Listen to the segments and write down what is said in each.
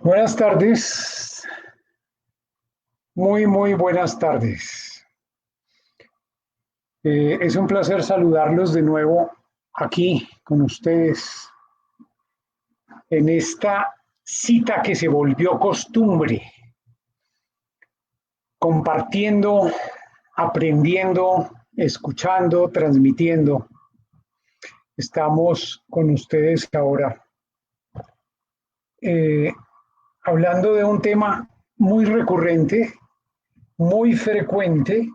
Buenas tardes, muy buenas tardes. Es un placer saludarlos de nuevo aquí con ustedes en esta cita que se volvió costumbre, compartiendo, aprendiendo, escuchando, transmitiendo. Estamos con ustedes ahora hablando de un tema muy recurrente, muy frecuente.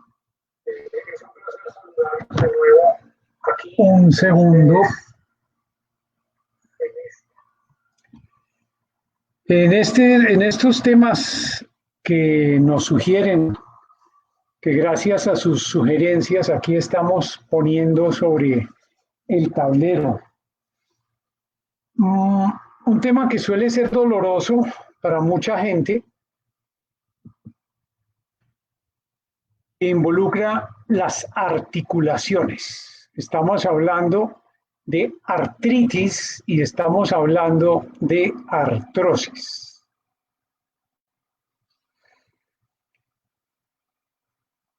Un segundo. En estos temas que nos sugieren, que gracias a sus sugerencias aquí estamos poniendo sobre el tablero, un tema que suele ser doloroso para mucha gente, involucra las articulaciones. Estamos hablando de artritis y estamos hablando de artrosis.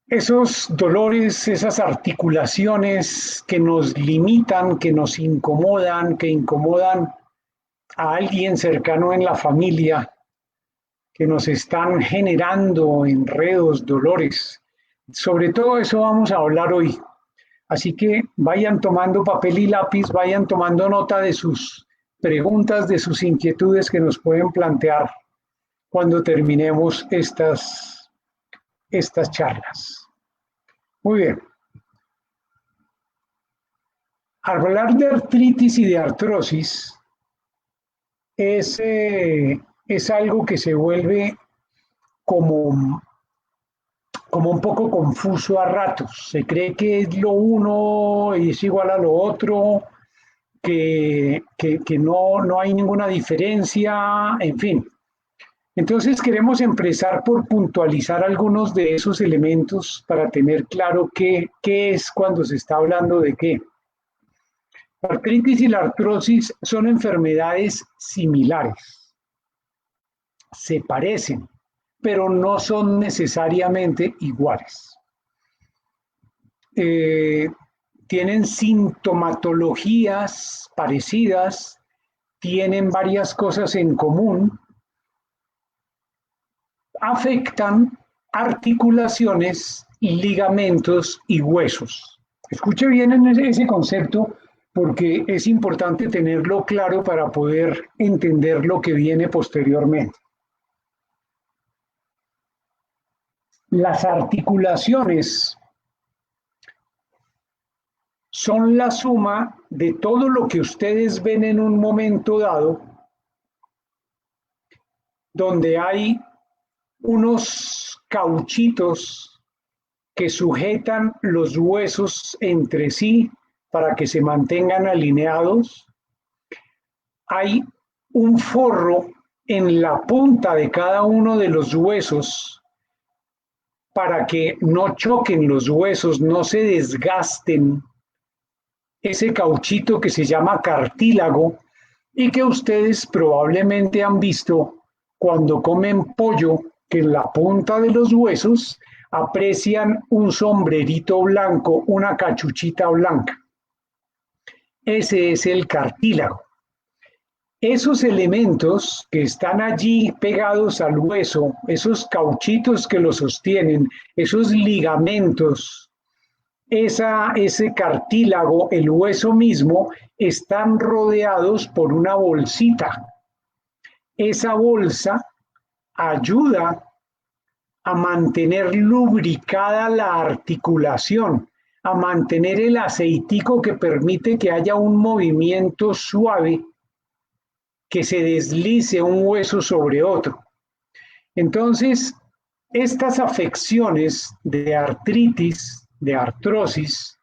Esos dolores, esas articulaciones que nos limitan, que nos incomodan, que incomodan a alguien cercano en la familia, que nos están generando enredos, dolores. Sobre todo eso vamos a hablar hoy. Así que vayan tomando papel y lápiz, vayan tomando nota de sus preguntas, de sus inquietudes que nos pueden plantear cuando terminemos estas charlas. Muy bien. Hablar de artritis y de artrosis es algo que se vuelve como un poco confuso a ratos. Se cree que es lo uno y es igual a lo otro, que no hay ninguna diferencia, en fin. Entonces queremos empezar por puntualizar algunos de esos elementos para tener claro qué es cuando se está hablando de qué. La artritis y la artrosis son enfermedades similares, se parecen, pero no son necesariamente iguales. Tienen sintomatologías parecidas, tienen varias cosas en común, afectan articulaciones, ligamentos y huesos. Escuche bien en ese concepto porque es importante tenerlo claro para poder entender lo que viene posteriormente. Las articulaciones son la suma de todo lo que ustedes ven en un momento dado, donde hay unos cauchitos que sujetan los huesos entre sí para que se mantengan alineados. Hay un forro en la punta de cada uno de los huesos para que no choquen los huesos, no se desgasten. Ese cauchito que se llama cartílago y que ustedes probablemente han visto cuando comen pollo, que en la punta de los huesos aprecian un sombrerito blanco, una cachuchita blanca. Ese es el cartílago. Esos elementos que están allí pegados al hueso, esos cauchitos que lo sostienen, esos ligamentos, ese cartílago, el hueso mismo, están rodeados por una bolsita. Esa bolsa ayuda a mantener lubricada la articulación, a mantener el aceitico que permite que haya un movimiento suave, que se deslice un hueso sobre otro. Entonces, estas afecciones de artritis, de artrosis,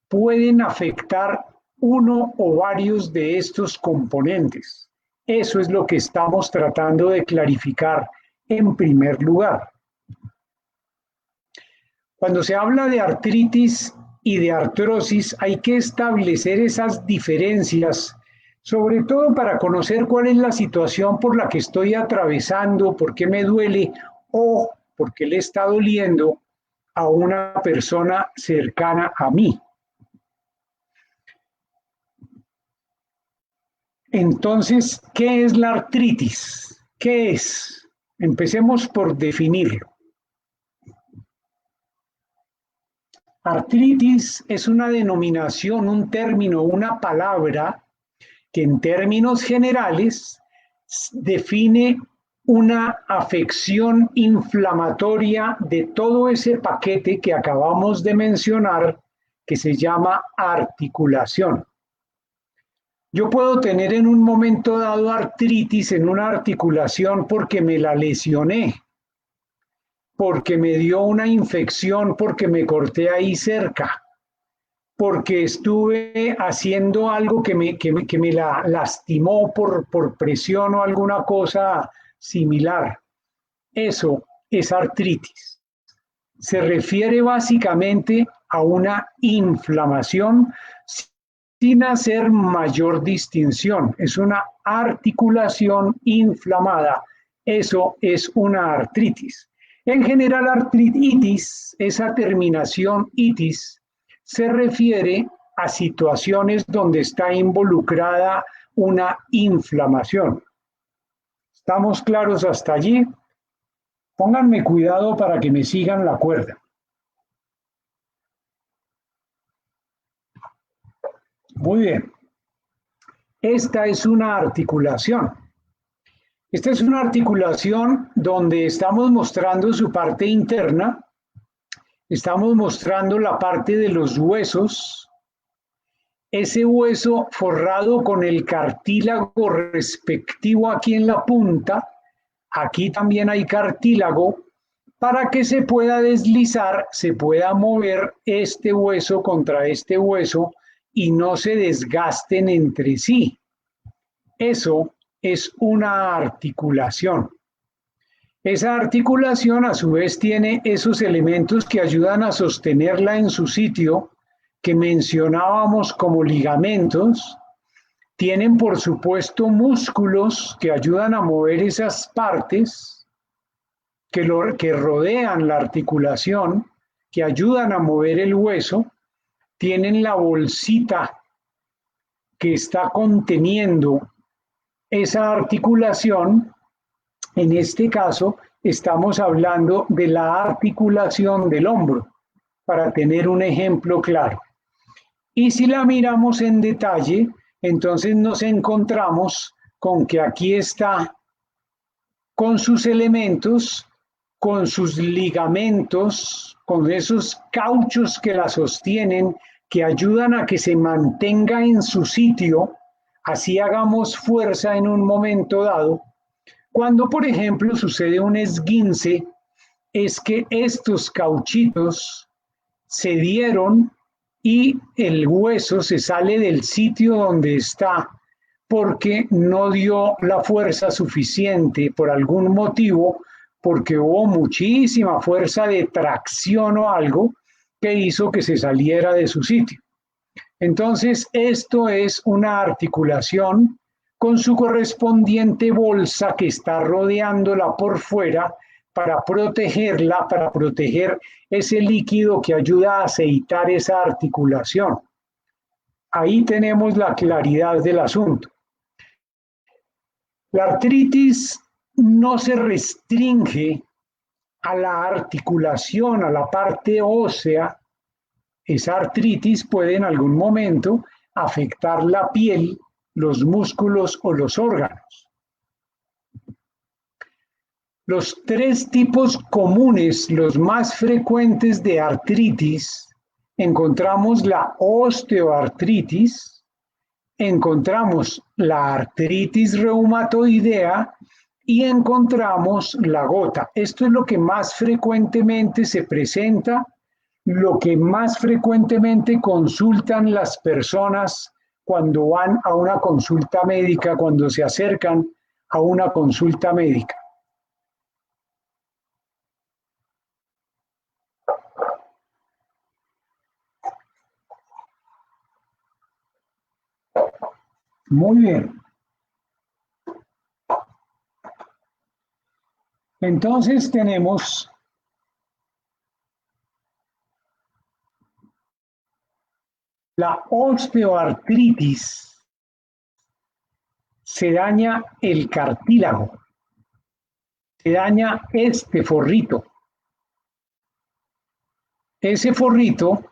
pueden afectar uno o varios de estos componentes. Eso es lo que estamos tratando de clarificar en primer lugar. Cuando se habla de artritis y de artrosis, hay que establecer esas diferencias, sobre todo para conocer cuál es la situación por la que estoy atravesando, por qué me duele o por qué le está doliendo a una persona cercana a mí. Entonces, ¿qué es la artritis? ¿Qué es? Empecemos por definirlo. Artritis es una denominación, un término, una palabra que en términos generales define una afección inflamatoria de todo ese paquete que acabamos de mencionar, que se llama articulación. Yo puedo tener en un momento dado artritis en una articulación porque me la lesioné, porque me dio una infección, porque me corté ahí cerca, porque estuve haciendo algo que me la lastimó por presión o alguna cosa similar. Eso es artritis. Se refiere básicamente a una inflamación sin hacer mayor distinción. Es una articulación inflamada. Eso es una artritis. En general, artritis, esa terminación itis, se refiere a situaciones donde está involucrada una inflamación. ¿Estamos claros hasta allí? Pónganme cuidado para que me sigan la cuerda. Muy bien. Esta es una articulación. Esta es una articulación donde estamos mostrando su parte interna, estamos mostrando la parte de los huesos, ese hueso forrado con el cartílago respectivo aquí en la punta, aquí también hay cartílago, para que se pueda deslizar, se pueda mover este hueso contra este hueso y no se desgasten entre sí. Eso es una articulación. Esa articulación a su vez tiene esos elementos que ayudan a sostenerla en su sitio, que mencionábamos como ligamentos. Tienen por supuesto músculos que ayudan a mover esas partes que rodean la articulación, que ayudan a mover el hueso. Tienen la bolsita que está conteniendo esa articulación. En este caso, estamos hablando de la articulación del hombro, para tener un ejemplo claro. Y si la miramos en detalle, entonces nos encontramos con que aquí está con sus elementos, con sus ligamentos, con esos cauchos que la sostienen, que ayudan a que se mantenga en su sitio, así hagamos fuerza en un momento dado. Cuando, por ejemplo, sucede un esguince, es que estos cauchitos se dieron y el hueso se sale del sitio donde está porque no dio la fuerza suficiente por algún motivo, porque hubo muchísima fuerza de tracción o algo que hizo que se saliera de su sitio. Entonces, esto es una articulación con su correspondiente bolsa que está rodeándola por fuera para protegerla, para proteger ese líquido que ayuda a aceitar esa articulación. Ahí tenemos la claridad del asunto. La artritis no se restringe a la articulación, a la parte ósea. Esa artritis puede en algún momento afectar la piel, los músculos o los órganos. Los tres tipos comunes, los más frecuentes de artritis, encontramos la osteoartritis, encontramos la artritis reumatoidea y encontramos la gota. Esto es lo que más frecuentemente se presenta, lo que más frecuentemente consultan las personas cuando van a una consulta médica, cuando se acercan a una consulta médica. Muy bien. Entonces tenemos la osteoartritis. Se daña el cartílago, se daña este forrito. Ese forrito,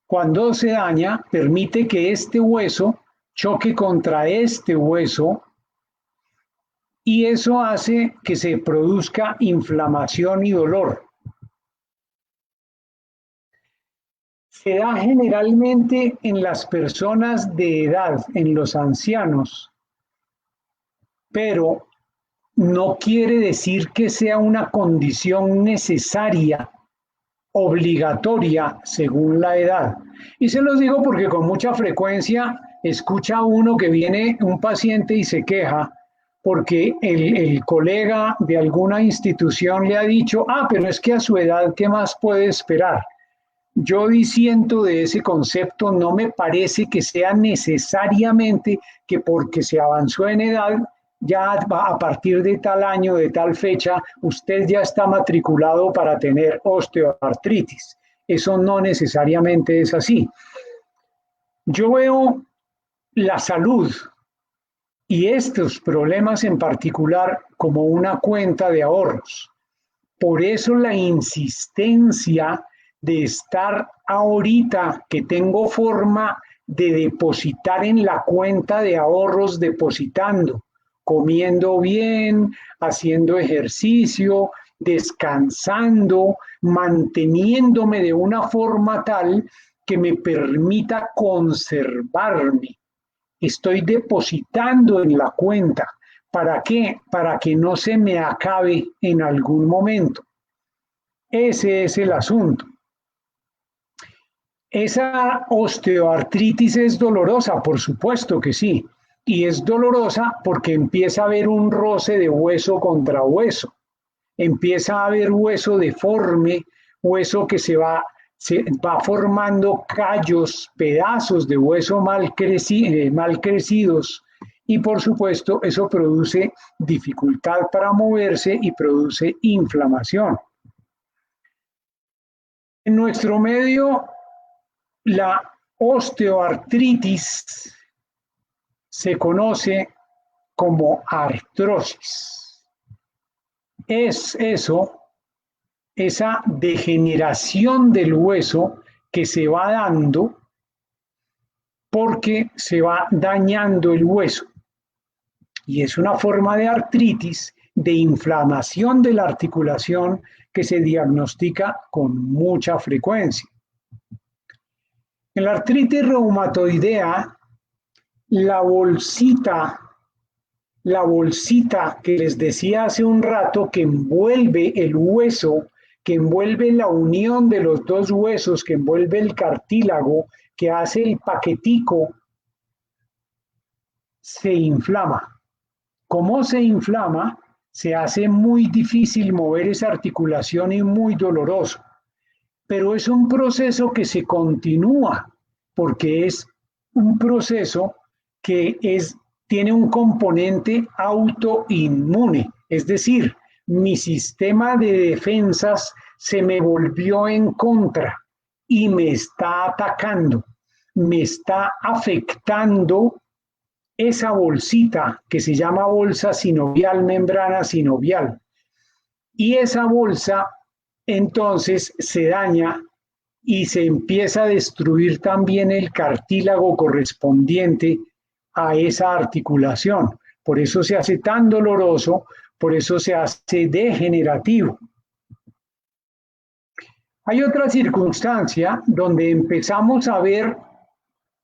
cuando se daña, permite que este hueso choque contra este hueso y eso hace que se produzca inflamación y dolor. Se da generalmente en las personas de edad, en los ancianos, pero no quiere decir que sea una condición necesaria, obligatoria según la edad. Y se los digo porque con mucha frecuencia escucha uno que viene un paciente y se queja porque el colega de alguna institución le ha dicho, pero es que a su edad, ¿qué más puede esperar? Yo disiento de ese concepto, no me parece que sea necesariamente que porque se avanzó en edad, ya a partir de tal año, de tal fecha, usted ya está matriculado para tener osteoartritis. Eso no necesariamente es así. Yo veo la salud y estos problemas en particular como una cuenta de ahorros. Por eso la insistencia de estar ahorita que tengo forma de depositar en la cuenta de ahorros, depositando, comiendo bien, haciendo ejercicio, descansando, manteniéndome de una forma tal que me permita conservarme. Estoy depositando en la cuenta. ¿Para qué? Para que no se me acabe en algún momento. Ese es el asunto. Esa osteoartritis es dolorosa, por supuesto que sí. Y es dolorosa porque empieza a haber un roce de hueso contra hueso. Empieza a haber hueso deforme, hueso que se va formando callos, pedazos de hueso mal crecidos. Y por supuesto, eso produce dificultad para moverse y produce inflamación. En nuestro medio, la osteoartritis se conoce como artrosis. Es eso, esa degeneración del hueso que se va dando porque se va dañando el hueso. Y es una forma de artritis, de inflamación de la articulación que se diagnostica con mucha frecuencia. En la artritis reumatoidea, la bolsita que les decía hace un rato que envuelve el hueso, que envuelve la unión de los dos huesos, que envuelve el cartílago, que hace el paquetico, se inflama. ¿Cómo se inflama? Se hace muy difícil mover esa articulación y muy doloroso. Pero es un proceso que se continúa, porque es un proceso que tiene un componente autoinmune, es decir, mi sistema de defensas se me volvió en contra y me está atacando, me está afectando esa bolsita que se llama bolsa sinovial, membrana sinovial. Y esa bolsa entonces se daña y se empieza a destruir también el cartílago correspondiente a esa articulación. Por eso se hace tan doloroso, por eso se hace degenerativo. Hay otra circunstancia donde empezamos a ver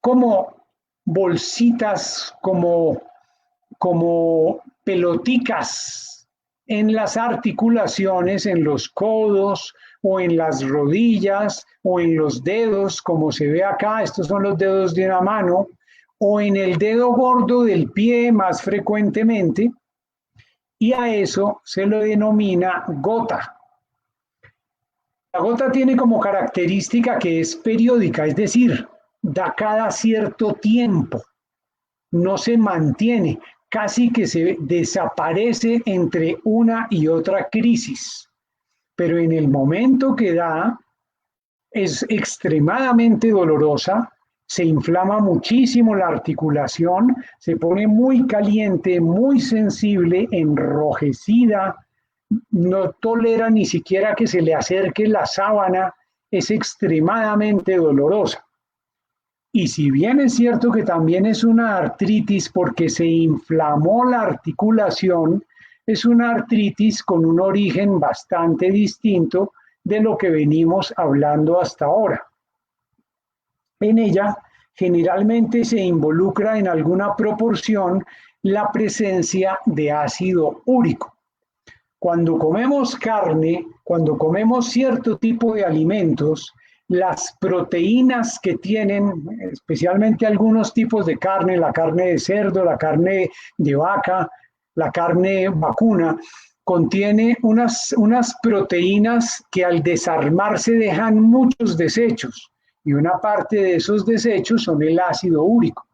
como bolsitas, como peloticas en las articulaciones, en los codos o en las rodillas o en los dedos, como se ve acá, estos son los dedos de una mano, o en el dedo gordo del pie más frecuentemente, y a eso se lo denomina gota. La gota tiene como característica que es periódica, es decir, da cada cierto tiempo. no se mantiene, casi que se desaparece entre una y otra crisis. Pero en el momento que da, es extremadamente dolorosa, se inflama muchísimo la articulación, se pone muy caliente, muy sensible, enrojecida, no tolera ni siquiera que se le acerque la sábana, es extremadamente dolorosa. Y si bien es cierto que también es una artritis porque se inflamó la articulación, es una artritis con un origen bastante distinto de lo que venimos hablando hasta ahora. En ella generalmente se involucra en alguna proporción la presencia de ácido úrico. Cuando comemos carne, cuando comemos cierto tipo de alimentos, las proteínas que tienen, especialmente algunos tipos de carne, la carne de cerdo, la carne de vaca, la carne vacuna, contiene unas proteínas que al desarmarse dejan muchos desechos y una parte de esos desechos son el ácido úrico.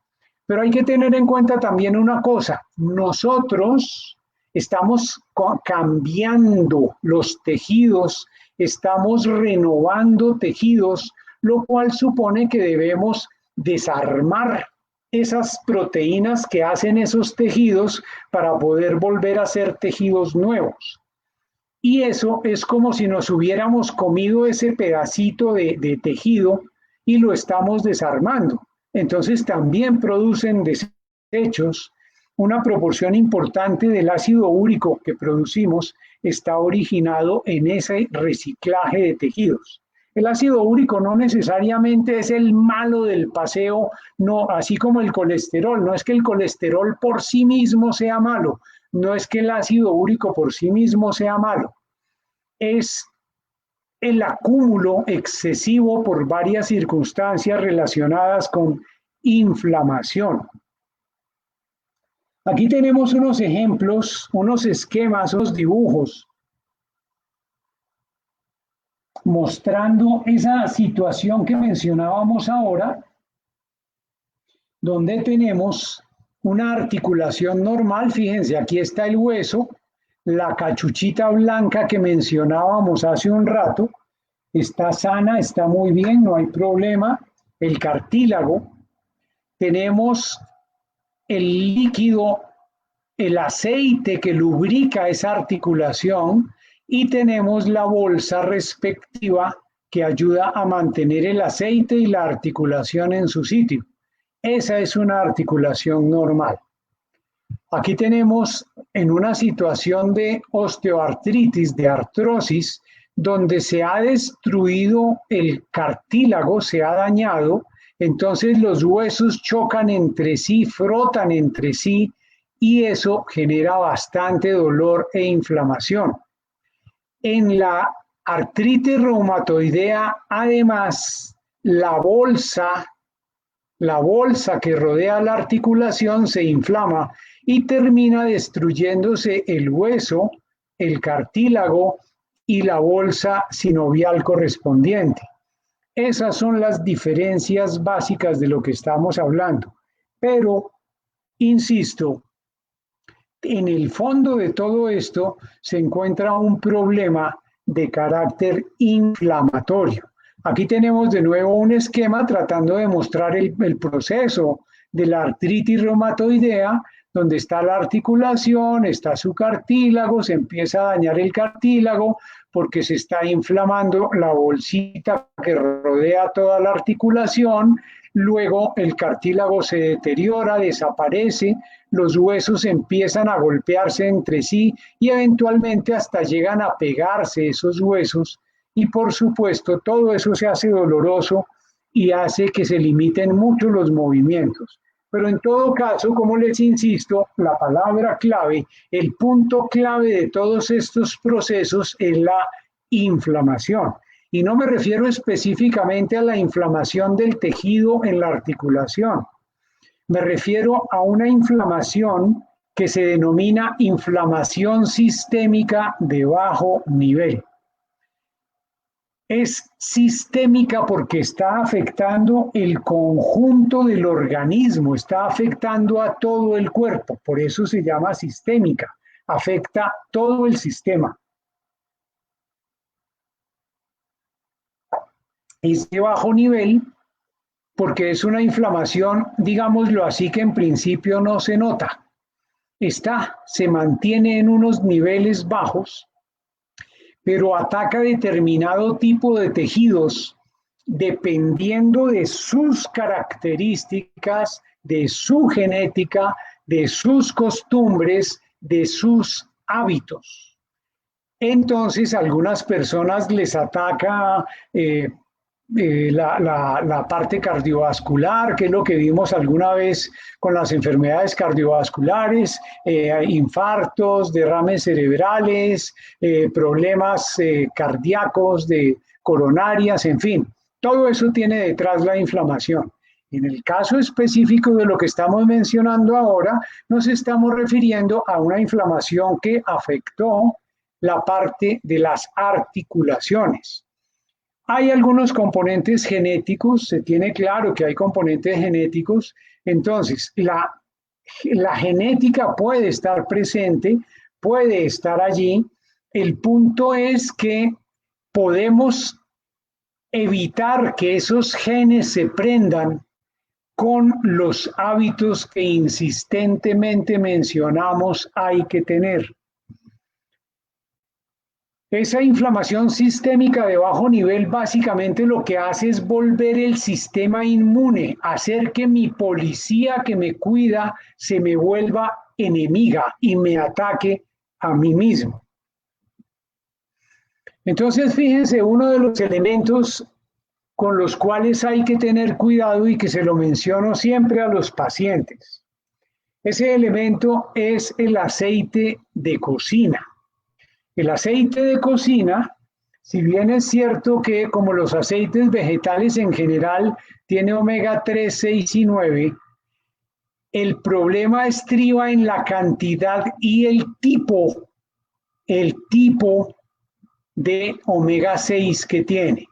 Pero hay que tener en cuenta también una cosa, nosotros estamos cambiando los tejidos, estamos renovando tejidos, lo cual supone que debemos desarmar esas proteínas que hacen esos tejidos para poder volver a ser tejidos nuevos. Y eso es como si nos hubiéramos comido ese pedacito de tejido y lo estamos desarmando. Entonces también producen desechos. Una proporción importante del ácido úrico que producimos está originado en ese reciclaje de tejidos. El ácido úrico no necesariamente es el malo del paseo, no, así como el colesterol. No es que el colesterol por sí mismo sea malo, no es que el ácido úrico por sí mismo sea malo. Es el acúmulo excesivo por varias circunstancias relacionadas con inflamación. Aquí tenemos unos ejemplos, unos esquemas, unos dibujos mostrando esa situación que mencionábamos ahora, donde tenemos una articulación normal. Fíjense, aquí está el hueso, la cachuchita blanca que mencionábamos hace un rato, está sana, está muy bien, no hay problema. El cartílago, tenemos el líquido, el aceite que lubrica esa articulación y tenemos la bolsa respectiva que ayuda a mantener el aceite y la articulación en su sitio. Esa es una articulación normal. Aquí tenemos en una situación de osteoartritis, de artrosis, donde se ha destruido el cartílago, se ha dañado, entonces los huesos chocan entre sí, frotan entre sí y eso genera bastante dolor e inflamación. En la artritis reumatoidea, además, la bolsa que rodea la articulación se inflama y termina destruyéndose el hueso, el cartílago y la bolsa sinovial correspondiente. Esas son las diferencias básicas de lo que estamos hablando. Pero, insisto, en el fondo de todo esto se encuentra un problema de carácter inflamatorio. Aquí tenemos de nuevo un esquema tratando de mostrar el proceso de la artritis reumatoidea, donde está la articulación, está su cartílago, se empieza a dañar el cartílago porque se está inflamando la bolsita que rodea toda la articulación, luego el cartílago se deteriora, desaparece, los huesos empiezan a golpearse entre sí y eventualmente hasta llegan a pegarse esos huesos y por supuesto todo eso se hace doloroso y hace que se limiten mucho los movimientos. Pero en todo caso, como les insisto, la palabra clave, el punto clave de todos estos procesos es la inflamación. Y no me refiero específicamente a la inflamación del tejido en la articulación. Me refiero a una inflamación que se denomina inflamación sistémica de bajo nivel. Es sistémica porque está afectando el conjunto del organismo, está afectando a todo el cuerpo, por eso se llama sistémica, afecta todo el sistema. Es de bajo nivel porque es una inflamación, digámoslo así, que en principio no se nota. Se mantiene en unos niveles bajos, pero ataca determinado tipo de tejidos dependiendo de sus características, de su genética, de sus costumbres, de sus hábitos. Entonces, a algunas personas les ataca la parte cardiovascular, que es lo que vimos alguna vez con las enfermedades cardiovasculares, infartos, derrames cerebrales, problemas cardíacos, de coronarias, en fin, todo eso tiene detrás la inflamación. En el caso específico de lo que estamos mencionando ahora, nos estamos refiriendo a una inflamación que afectó la parte de las articulaciones. Hay algunos componentes genéticos, se tiene claro que hay componentes genéticos, entonces la genética puede estar presente, puede estar allí. El punto es que podemos evitar que esos genes se prendan con los hábitos que insistentemente mencionamos hay que tener. Esa inflamación sistémica de bajo nivel básicamente lo que hace es volver el sistema inmune, hacer que mi policía que me cuida se me vuelva enemiga y me ataque a mí mismo. Entonces, fíjense, uno de los elementos con los cuales hay que tener cuidado y que se lo menciono siempre a los pacientes. Ese elemento es el aceite de cocina. El aceite de cocina, si bien es cierto que como los aceites vegetales en general tiene omega 3, 6 y 9, el problema estriba en la cantidad y el tipo de omega 6 que tiene.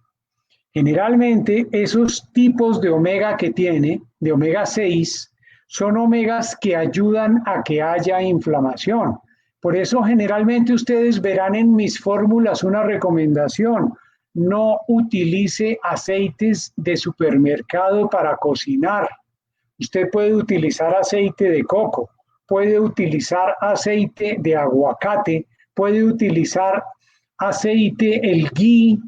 Generalmente esos tipos de omega que tiene, de omega 6, son omegas que ayudan a que haya inflamación. Por eso generalmente ustedes verán en mis fórmulas una recomendación: no utilice aceites de supermercado para cocinar. Usted puede utilizar aceite de coco, puede utilizar aceite de aguacate, puede utilizar aceite, el ghee,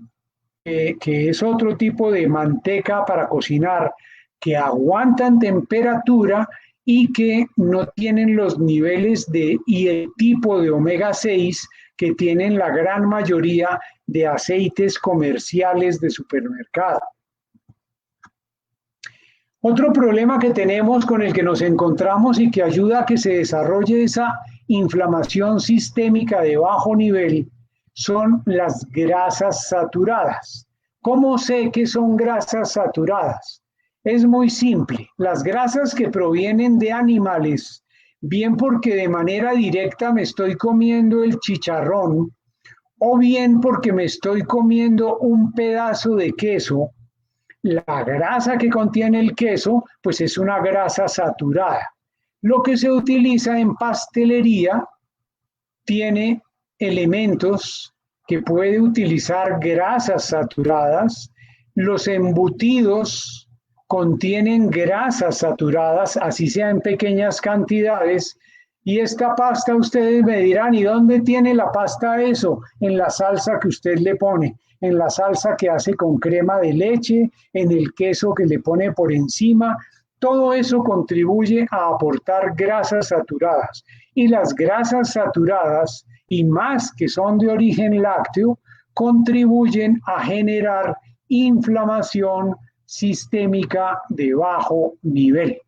que es otro tipo de manteca para cocinar, que aguantan temperatura y que no tienen los niveles y el tipo de omega 6 que tienen la gran mayoría de aceites comerciales de supermercado. Otro problema que tenemos, con el que nos encontramos y que ayuda a que se desarrolle esa inflamación sistémica de bajo nivel, son las grasas saturadas. ¿Cómo sé que son grasas saturadas? Es muy simple. Las grasas que provienen de animales, bien porque de manera directa me estoy comiendo el chicharrón, o bien porque me estoy comiendo un pedazo de queso, la grasa que contiene el queso, pues es una grasa saturada. Lo que se utiliza en pastelería tiene elementos que puede utilizar grasas saturadas. Los embutidos contienen grasas saturadas, así sea en pequeñas cantidades. Y esta pasta, ustedes me dirán, ¿y dónde tiene la pasta eso? En la salsa que usted le pone, en la salsa que hace con crema de leche, en el queso que le pone por encima. Todo eso contribuye a aportar grasas saturadas. Y las grasas saturadas, y más que son de origen lácteo, contribuyen a generar inflamación sistémica de bajo nivel.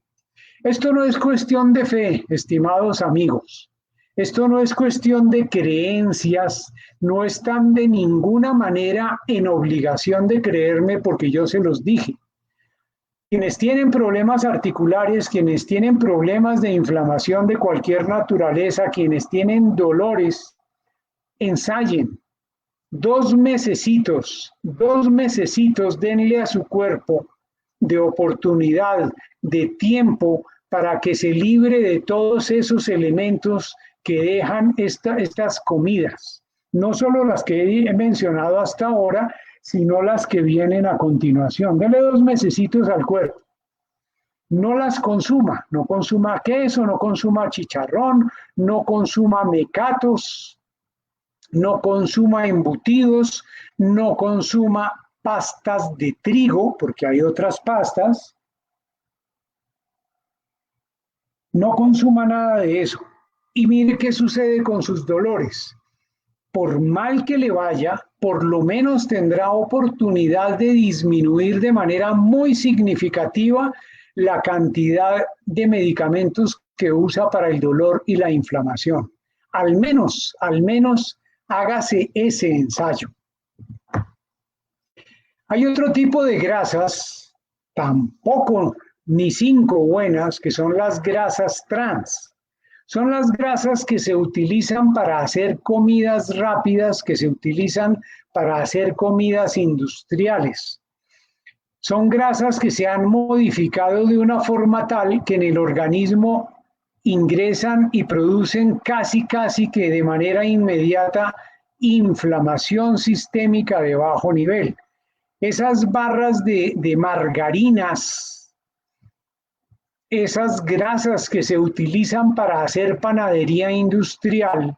Esto no es cuestión de fe, estimados amigos. Esto no es cuestión de creencias, no están de ninguna manera en obligación de creerme porque yo se los dije. Quienes tienen problemas articulares, quienes tienen problemas de inflamación de cualquier naturaleza, quienes tienen dolores, ensayen, dos mesecitos denle a su cuerpo de oportunidad, de tiempo, para que se libre de todos esos elementos que dejan estas comidas. No solo las que he mencionado hasta ahora, sino las que vienen a continuación. Dele 2 mesecitos al cuerpo. No las consuma, no consuma queso, no consuma chicharrón, no consuma mecatos, no consuma embutidos, no consuma pastas de trigo, porque hay otras pastas. No consuma nada de eso. Y mire qué sucede con sus dolores. Por mal que le vaya, por lo menos tendrá oportunidad de disminuir de manera muy significativa la cantidad de medicamentos que usa para el dolor y la inflamación. Al menos hágase ese ensayo. Hay otro tipo de grasas, tampoco ni 5 buenas, que son las grasas trans. Son las grasas que se utilizan para hacer comidas rápidas, que se utilizan para hacer comidas industriales. Son grasas que se han modificado de una forma tal que en el organismo ingresan y producen casi que de manera inmediata inflamación sistémica de bajo nivel. Esas barras de margarinas, esas grasas que se utilizan para hacer panadería industrial,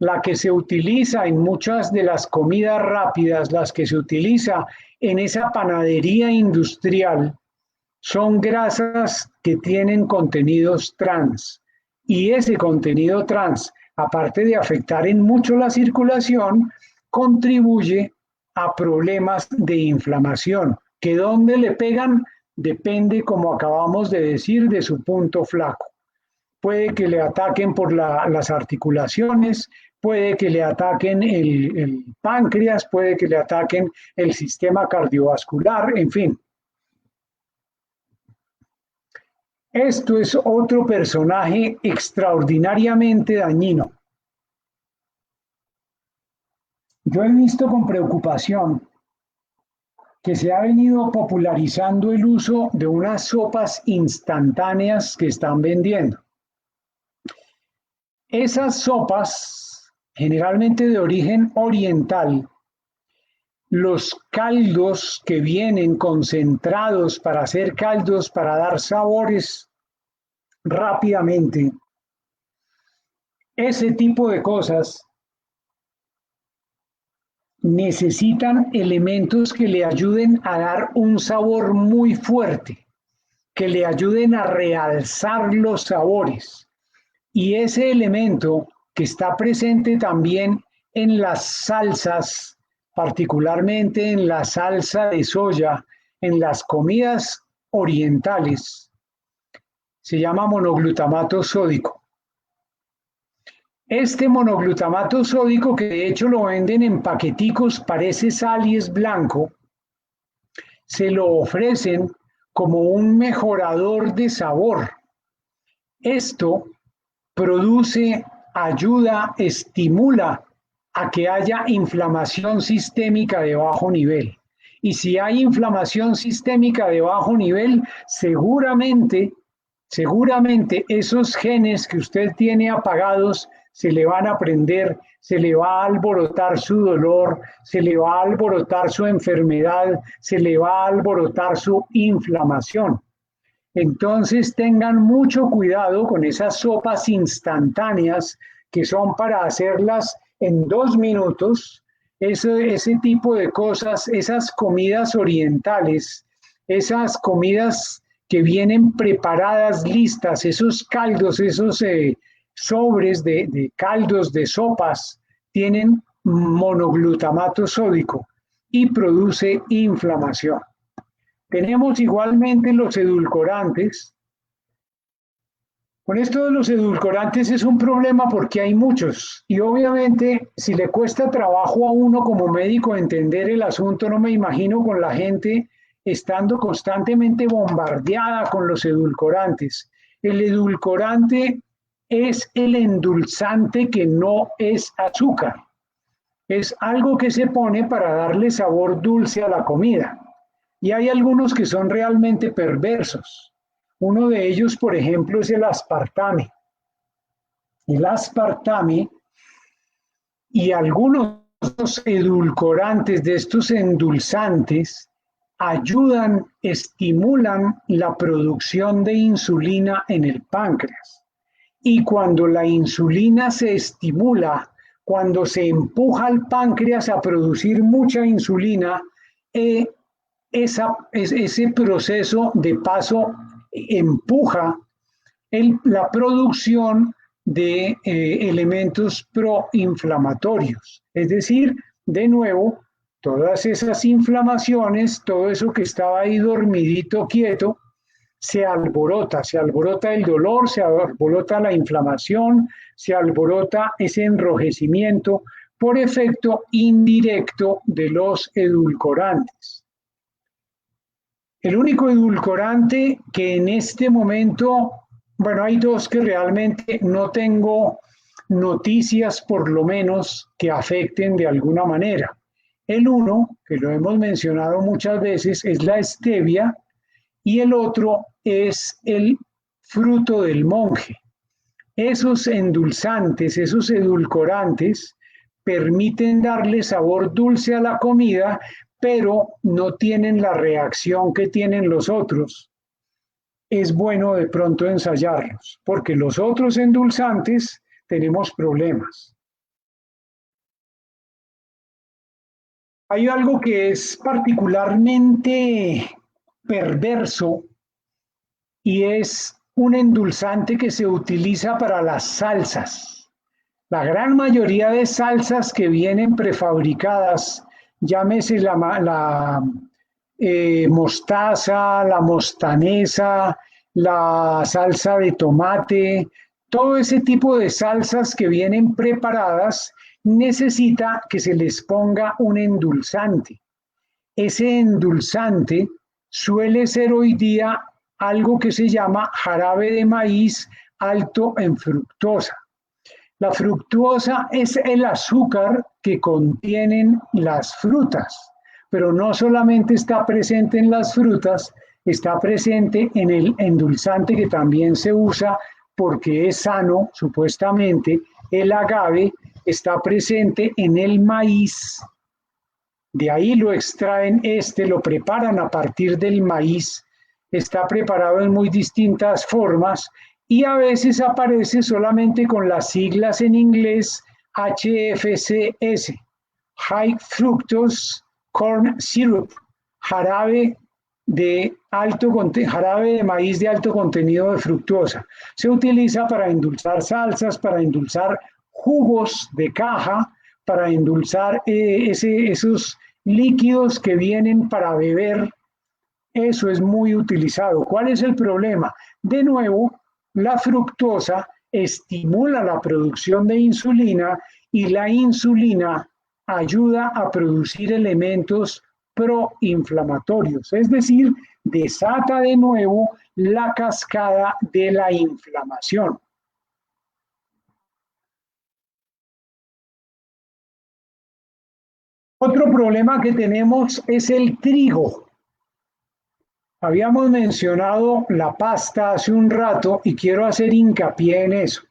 la que se utiliza en muchas de las comidas rápidas, las que se utiliza en esa panadería industrial, son grasas que tienen contenidos trans. Y ese contenido trans, aparte de afectar en mucho la circulación, contribuye a problemas de inflamación, que donde le pegan depende, como acabamos de decir, de su punto flaco. Puede que le ataquen por las articulaciones, puede que le ataquen el páncreas, puede que le ataquen el sistema cardiovascular, en fin. Esto es otro personaje extraordinariamente dañino. Yo he visto con preocupación que se ha venido popularizando el uso de unas sopas instantáneas que están vendiendo. Esas sopas, generalmente de origen oriental, los caldos que vienen concentrados para hacer caldos, para dar sabores rápidamente, ese tipo de cosas necesitan elementos que le ayuden a dar un sabor muy fuerte, que le ayuden a realzar los sabores. Y ese elemento que está presente también en las salsas, particularmente en la salsa de soya, en las comidas orientales, se llama monoglutamato sódico. Este monoglutamato sódico, que de hecho lo venden en paqueticos, parece sal y es blanco, se lo ofrecen como un mejorador de sabor. Esto produce, ayuda, estimula a que haya inflamación sistémica de bajo nivel. Y si hay inflamación sistémica de bajo nivel, seguramente esos genes que usted tiene apagados se le van a prender, se le va a alborotar su dolor, se le va a alborotar su enfermedad, se le va a alborotar su inflamación. Entonces tengan mucho cuidado con esas sopas instantáneas que son para hacerlas en 2 minutos, ese tipo de cosas, esas comidas orientales, esas comidas que vienen preparadas, listas, esos caldos, esos sobres de caldos, de sopas, tienen monoglutamato sódico y produce inflamación. Tenemos igualmente los edulcorantes. Con esto de los edulcorantes es un problema porque hay muchos y obviamente si le cuesta trabajo a uno como médico entender el asunto, no me imagino con la gente estando constantemente bombardeada con los edulcorantes. El edulcorante es el endulzante que no es azúcar. Es algo que se pone para darle sabor dulce a la comida. Y hay algunos que son realmente perversos. Uno de ellos, por ejemplo, es el aspartame. El aspartame y algunos edulcorantes de estos endulzantes ayudan, estimulan la producción de insulina en el páncreas. Y cuando la insulina se estimula, cuando se empuja al páncreas a producir mucha insulina, eh, ese proceso de paso empuja la producción de elementos proinflamatorios. Es decir, de nuevo, todas esas inflamaciones, todo eso que estaba ahí dormidito, quieto, se alborota el dolor, se alborota la inflamación, se alborota ese enrojecimiento por efecto indirecto de los edulcorantes. El único edulcorante que en este momento, bueno, hay dos que realmente no tengo noticias por lo menos que afecten de alguna manera. El uno, que lo hemos mencionado muchas veces, es la stevia y el otro es el fruto del monje. Esos endulzantes, esos edulcorantes, permiten darle sabor dulce a la comida, pero no tienen la reacción que tienen los otros. Es bueno de pronto ensayarlos, porque los otros endulzantes tenemos problemas. Hay algo que es particularmente perverso y es un endulzante que se utiliza para las salsas. La gran mayoría de salsas que vienen prefabricadas, llámese la mostaza, la mostanesa, la salsa de tomate, todo ese tipo de salsas que vienen preparadas necesita que se les ponga un endulzante. Ese endulzante suele ser hoy día algo que se llama jarabe de maíz alto en fructosa. La fructuosa es el azúcar que contienen las frutas, pero no solamente está presente en las frutas, está presente en el endulzante que también se usa porque es sano, supuestamente, el agave está presente en el maíz. De ahí lo extraen, lo preparan a partir del maíz, está preparado en muy distintas formas y a veces aparece solamente con las siglas en inglés HFCS, High Fructose Corn Syrup, jarabe jarabe de maíz de alto contenido de fructosa. Se utiliza para endulzar salsas, para endulzar jugos de caja, para endulzar esos líquidos que vienen para beber. Eso es muy utilizado. ¿Cuál es el problema? De nuevo, la fructosa estimula la producción de insulina y la insulina ayuda a producir elementos proinflamatorios, es decir, desata de nuevo la cascada de la inflamación. Otro problema que tenemos es el trigo. Habíamos mencionado la pasta hace un rato y quiero hacer hincapié en eso.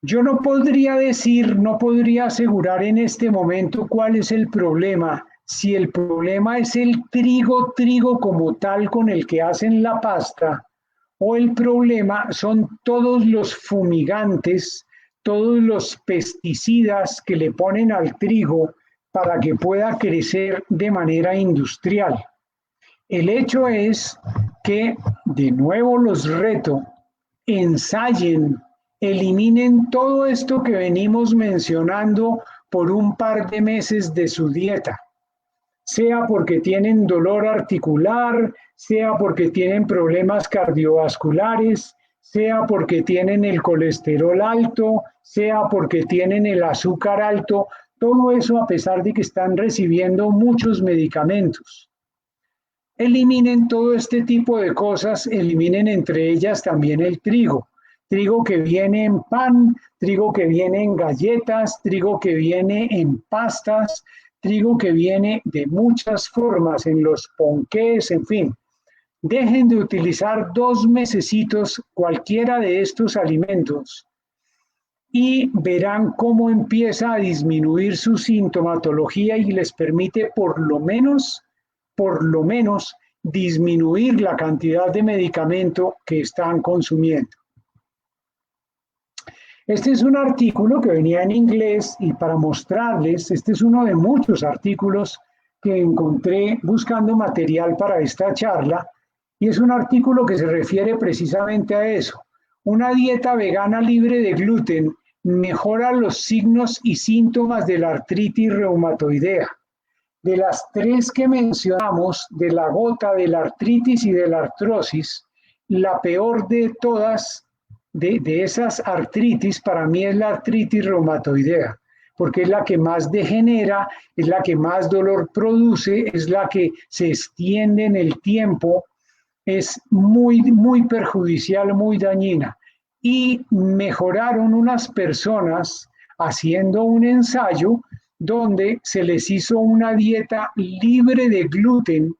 Yo no podría decir, no podría asegurar en este momento cuál es el problema, si el problema es el trigo como tal con el que hacen la pasta, o el problema son todos los fumigantes, todos los pesticidas que le ponen al trigo para que pueda crecer de manera industrial. El hecho es que, de nuevo los reto, ensayen, eliminen todo esto que venimos mencionando por un par de meses de su dieta, sea porque tienen dolor articular, sea porque tienen problemas cardiovasculares, sea porque tienen el colesterol alto, sea porque tienen el azúcar alto, todo eso a pesar de que están recibiendo muchos medicamentos. Eliminen todo este tipo de cosas, eliminen entre ellas también el trigo. trigo que viene en pan, trigo que viene en galletas, trigo que viene en pastas, trigo que viene de muchas formas, en los ponqués, en fin. Dejen de utilizar 2 mesecitos cualquiera de estos alimentos y verán cómo empieza a disminuir su sintomatología y les permite por lo menos, disminuir la cantidad de medicamento que están consumiendo. Este es un artículo que venía en inglés y para mostrarles, este es uno de muchos artículos que encontré buscando material para esta charla y es un artículo que se refiere precisamente a eso. Una dieta vegana libre de gluten mejora los signos y síntomas de la artritis reumatoidea. De las 3 que mencionamos, de la gota, de la artritis y de la artrosis, la peor de todas, de esas artritis, para mí es la artritis reumatoidea, porque es la que más degenera, es la que más dolor produce, es la que se extiende en el tiempo, es muy, muy perjudicial, muy dañina. Y mejoraron unas personas haciendo un ensayo donde se les hizo una dieta libre de gluten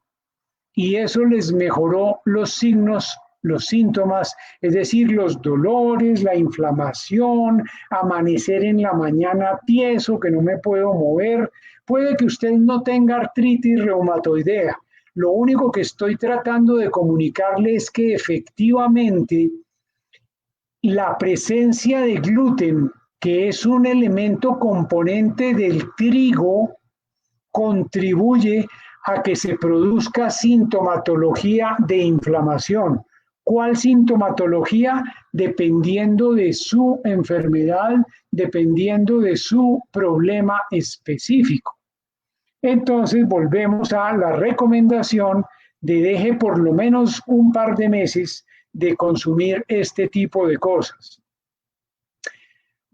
y eso les mejoró los signos, los síntomas, es decir, los dolores, la inflamación, amanecer en la mañana tieso, que no me puedo mover. Puede que usted no tenga artritis reumatoidea. Lo único que estoy tratando de comunicarle es que efectivamente la presencia de gluten, que es un elemento componente del trigo, contribuye a que se produzca sintomatología de inflamación. ¿Cuál sintomatología? Dependiendo de su enfermedad, dependiendo de su problema específico. Entonces volvemos a la recomendación de deje por lo menos un par de meses de consumir este tipo de cosas.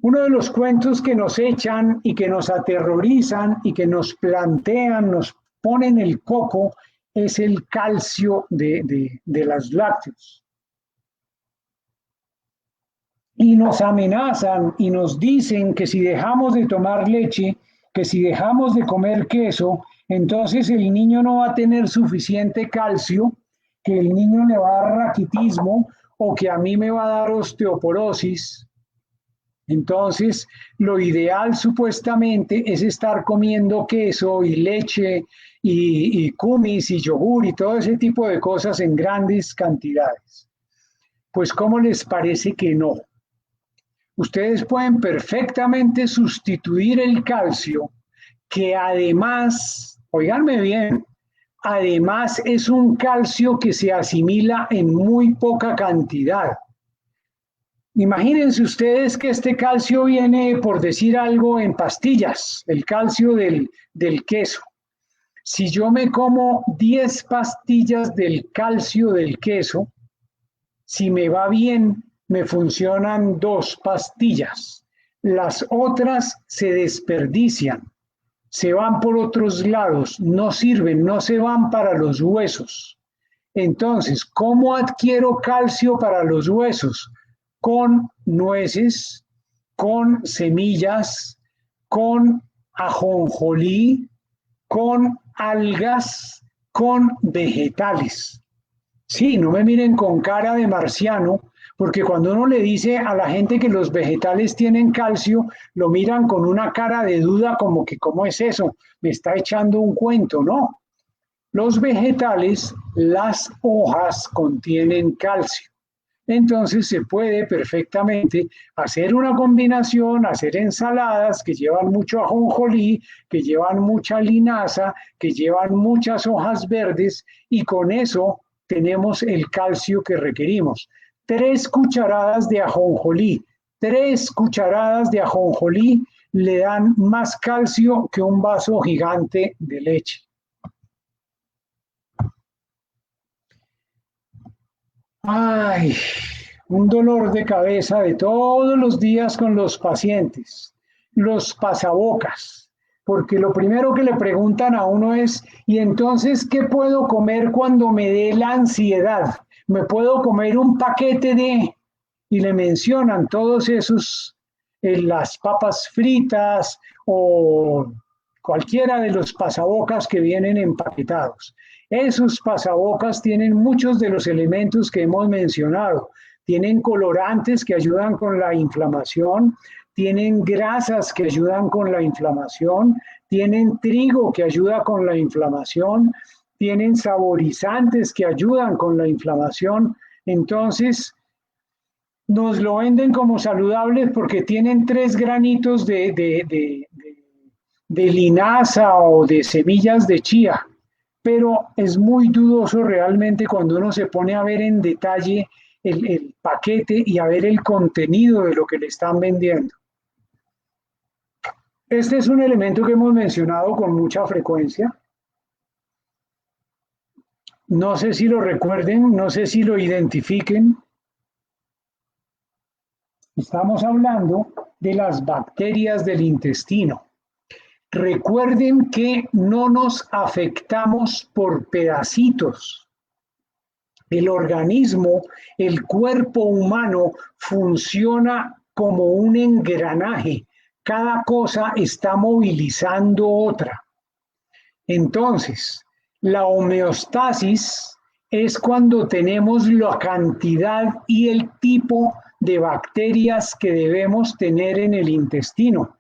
Uno de los cuentos que nos echan y que nos aterrorizan y que nos plantean, nos ponen el coco, es el calcio de los lácteos. Y nos amenazan y nos dicen que si dejamos de tomar leche, que si dejamos de comer queso, entonces el niño no va a tener suficiente calcio, que el niño le va a dar raquitismo o que a mí me va a dar osteoporosis. Entonces, lo ideal supuestamente es estar comiendo queso y leche y kumis y yogur y todo ese tipo de cosas en grandes cantidades. Pues, ¿cómo les parece que no? Ustedes pueden perfectamente sustituir el calcio, que además, oiganme bien, además es un calcio que se asimila en muy poca cantidad. Imagínense ustedes que este calcio viene, por decir algo, en pastillas, el calcio del queso. Si yo me como 10 pastillas del calcio del queso, si me va bien, me funcionan 2 pastillas. Las otras se desperdician, se van por otros lados, no sirven, no se van para los huesos. Entonces, ¿cómo adquiero calcio para los huesos? Con nueces, con semillas, con ajonjolí, con algas, con vegetales. Sí, no me miren con cara de marciano, porque cuando uno le dice a la gente que los vegetales tienen calcio, lo miran con una cara de duda como que, ¿cómo es eso? Me está echando un cuento, ¿no? Los vegetales, las hojas contienen calcio. Entonces se puede perfectamente hacer una combinación, hacer ensaladas que llevan mucho ajonjolí, que llevan mucha linaza, que llevan muchas hojas verdes y con eso tenemos el calcio que requerimos. 3 cucharadas de ajonjolí, 3 cucharadas de ajonjolí le dan más calcio que un vaso gigante de leche. Ay, un dolor de cabeza de todos los días con los pacientes, los pasabocas, porque lo primero que le preguntan a uno es, ¿y entonces qué puedo comer cuando me dé la ansiedad? ¿Me puedo comer un paquete de? y le mencionan todos esos, las papas fritas o cualquiera de los pasabocas que vienen empaquetados. Esos pasabocas tienen muchos de los elementos que hemos mencionado. Tienen colorantes que ayudan con la inflamación, tienen grasas que ayudan con la inflamación, tienen trigo que ayuda con la inflamación, tienen saborizantes que ayudan con la inflamación. Entonces, nos lo venden como saludables porque tienen 3 granitos de linaza o de semillas de chía, pero es muy dudoso realmente cuando uno se pone a ver en detalle el paquete y a ver el contenido de lo que le están vendiendo. Este es un elemento que hemos mencionado con mucha frecuencia. No sé si lo recuerden, no sé si lo identifiquen. Estamos hablando de las bacterias del intestino. Recuerden que no nos afectamos por pedacitos. El organismo, el cuerpo humano funciona como un engranaje. Cada cosa está movilizando otra. Entonces, la homeostasis es cuando tenemos la cantidad y el tipo de bacterias que debemos tener en el intestino.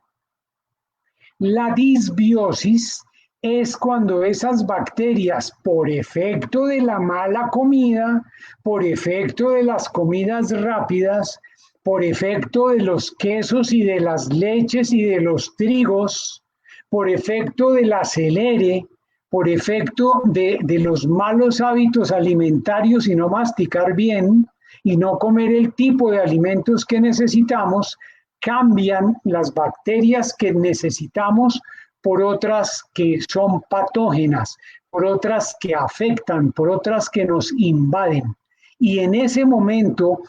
La disbiosis es cuando esas bacterias, por efecto de la mala comida, por efecto de las comidas rápidas, por efecto de los quesos y de las leches y de los trigos, por efecto del acelere, por efecto de los malos hábitos alimentarios y no masticar bien y no comer el tipo de alimentos que necesitamos, cambian las bacterias que necesitamos por otras que son patógenas, por otras que afectan, por otras que nos invaden. Y en ese momento,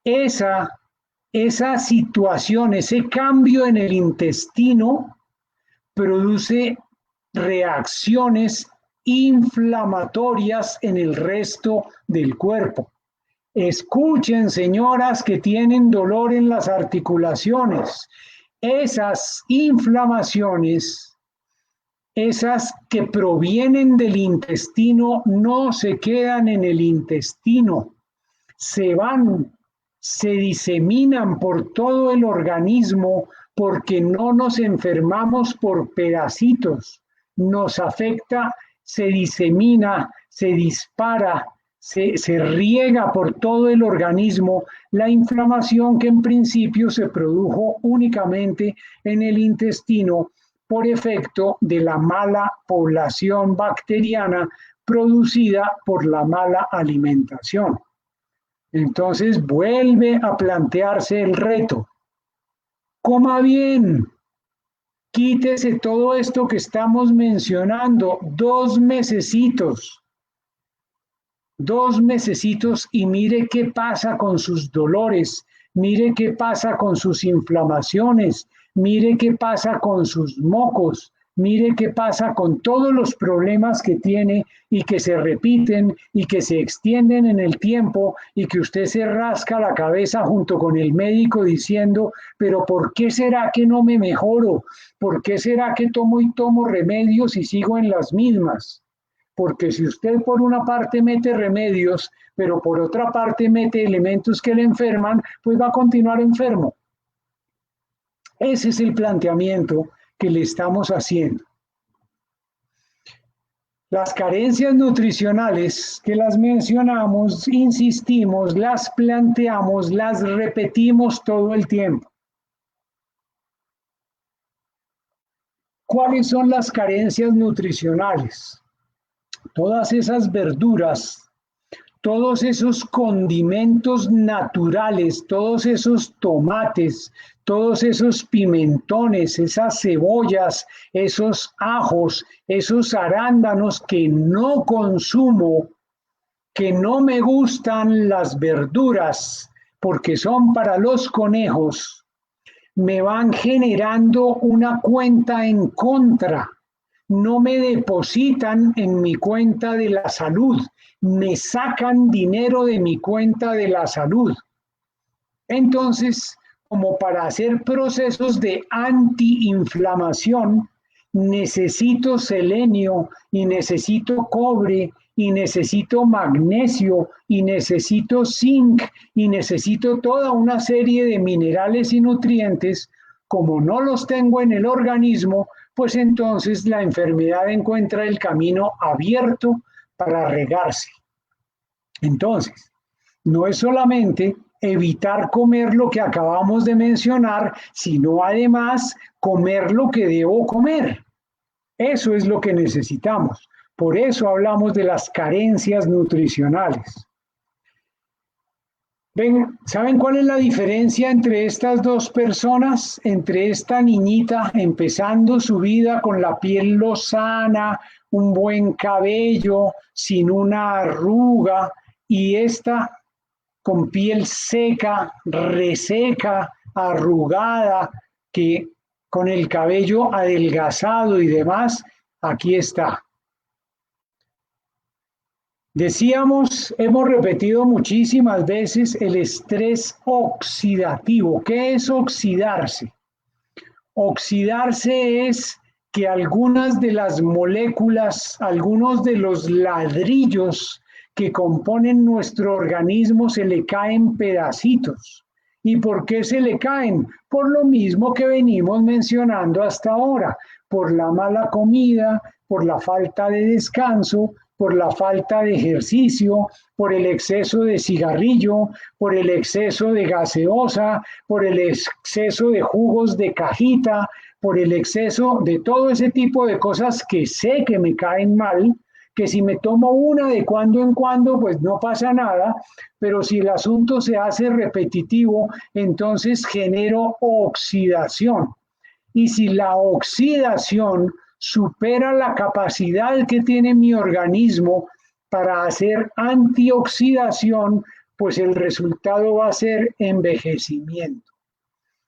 esa situación, ese cambio en el intestino produce reacciones inflamatorias en el resto del cuerpo. Escuchen, señoras que tienen dolor en las articulaciones, esas inflamaciones, esas que provienen del intestino, no se quedan en el intestino, se van, se diseminan por todo el organismo porque no nos enfermamos por pedacitos, nos afecta, se disemina, se dispara, se riega por todo el organismo la inflamación que en principio se produjo únicamente en el intestino por efecto de la mala población bacteriana producida por la mala alimentación. Entonces vuelve a plantearse el reto. Coma bien, quítese todo esto que estamos mencionando, 2 mesecitos. 2 mesecitos y mire qué pasa con sus dolores, mire qué pasa con sus inflamaciones, mire qué pasa con sus mocos, mire qué pasa con todos los problemas que tiene y que se repiten y que se extienden en el tiempo y que usted se rasca la cabeza junto con el médico diciendo, pero ¿por qué será que no me mejoro? ¿Por qué será que tomo y tomo remedios y sigo en las mismas? Porque si usted por una parte mete remedios, pero por otra parte mete elementos que le enferman, pues va a continuar enfermo. Ese es el planteamiento que le estamos haciendo. Las carencias nutricionales que las mencionamos, insistimos, las planteamos, las repetimos todo el tiempo. ¿Cuáles son las carencias nutricionales? Todas esas verduras, todos esos condimentos naturales, todos esos tomates, todos esos pimentones, esas cebollas, esos ajos, esos arándanos que no consumo, que no me gustan las verduras porque son para los conejos, me van generando una cuenta en contra. No me depositan en mi cuenta de la salud, me sacan dinero de mi cuenta de la salud. Entonces, como para hacer procesos de antiinflamación, necesito selenio y necesito cobre y necesito magnesio y necesito zinc y necesito toda una serie de minerales y nutrientes. Como no los tengo en el organismo, pues entonces la enfermedad encuentra el camino abierto para regarse. Entonces, no es solamente evitar comer lo que acabamos de mencionar, sino además comer lo que debo comer. Eso es lo que necesitamos. Por eso hablamos de las carencias nutricionales. Ven, ¿saben cuál es la diferencia entre estas dos personas? Entre esta niñita empezando su vida con la piel lozana, un buen cabello, sin una arruga, y esta con piel seca, reseca, arrugada, que con el cabello adelgazado y demás, aquí está. Decíamos, hemos repetido muchísimas veces el estrés oxidativo. ¿Qué es oxidarse? Oxidarse es que algunas de las moléculas, algunos de los ladrillos que componen nuestro organismo se le caen pedacitos. ¿Y por qué se le caen? Por lo mismo que venimos mencionando hasta ahora, por la mala comida, por la falta de descanso, por la falta de ejercicio, por el exceso de cigarrillo, por el exceso de gaseosa, por el exceso de jugos de cajita, por el exceso de todo ese tipo de cosas que sé que me caen mal, que si me tomo una de cuando en cuando, pues no pasa nada, pero si el asunto se hace repetitivo, entonces genero oxidación. Y si la oxidación supera la capacidad que tiene mi organismo para hacer antioxidación, pues el resultado va a ser envejecimiento.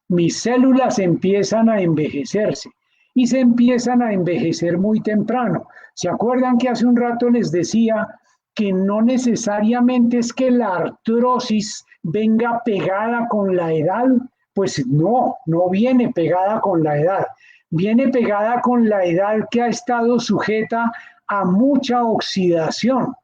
Mis células empiezan a envejecerse y se empiezan a envejecer muy temprano. ¿Se acuerdan que hace un rato les decía que no necesariamente es que la artrosis venga pegada con la edad? Pues no, no viene pegada con la edad. Viene pegada con la edad que ha estado sujeta a mucha oxidación.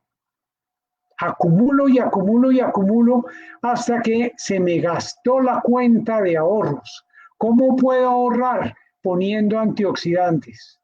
Acumulo y acumulo y acumulo hasta que se me gastó la cuenta de ahorros. ¿Cómo puedo ahorrar? Poniendo antioxidantes.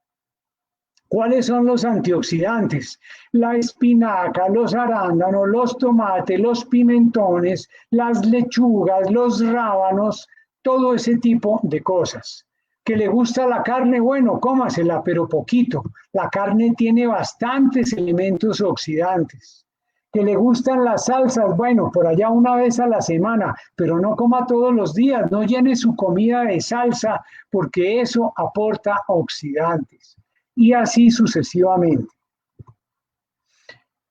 ¿Cuáles son los antioxidantes? La espinaca, los arándanos, los tomates, los pimentones, las lechugas, los rábanos, todo ese tipo de cosas. ¿Que le gusta la carne? Bueno, cómasela, pero poquito. La carne tiene bastantes elementos oxidantes. ¿Que le gustan las salsas? Bueno, por allá una vez a la semana, pero no coma todos los días, no llene su comida de salsa, porque eso aporta oxidantes. Y así sucesivamente.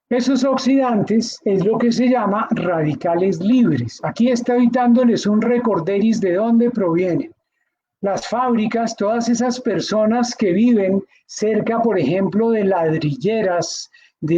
Esos oxidantes es lo que se llama radicales libres. Aquí está evitándoles un recorderis de dónde provienen. Las fábricas, todas esas personas que viven cerca, por ejemplo, de ladrilleras,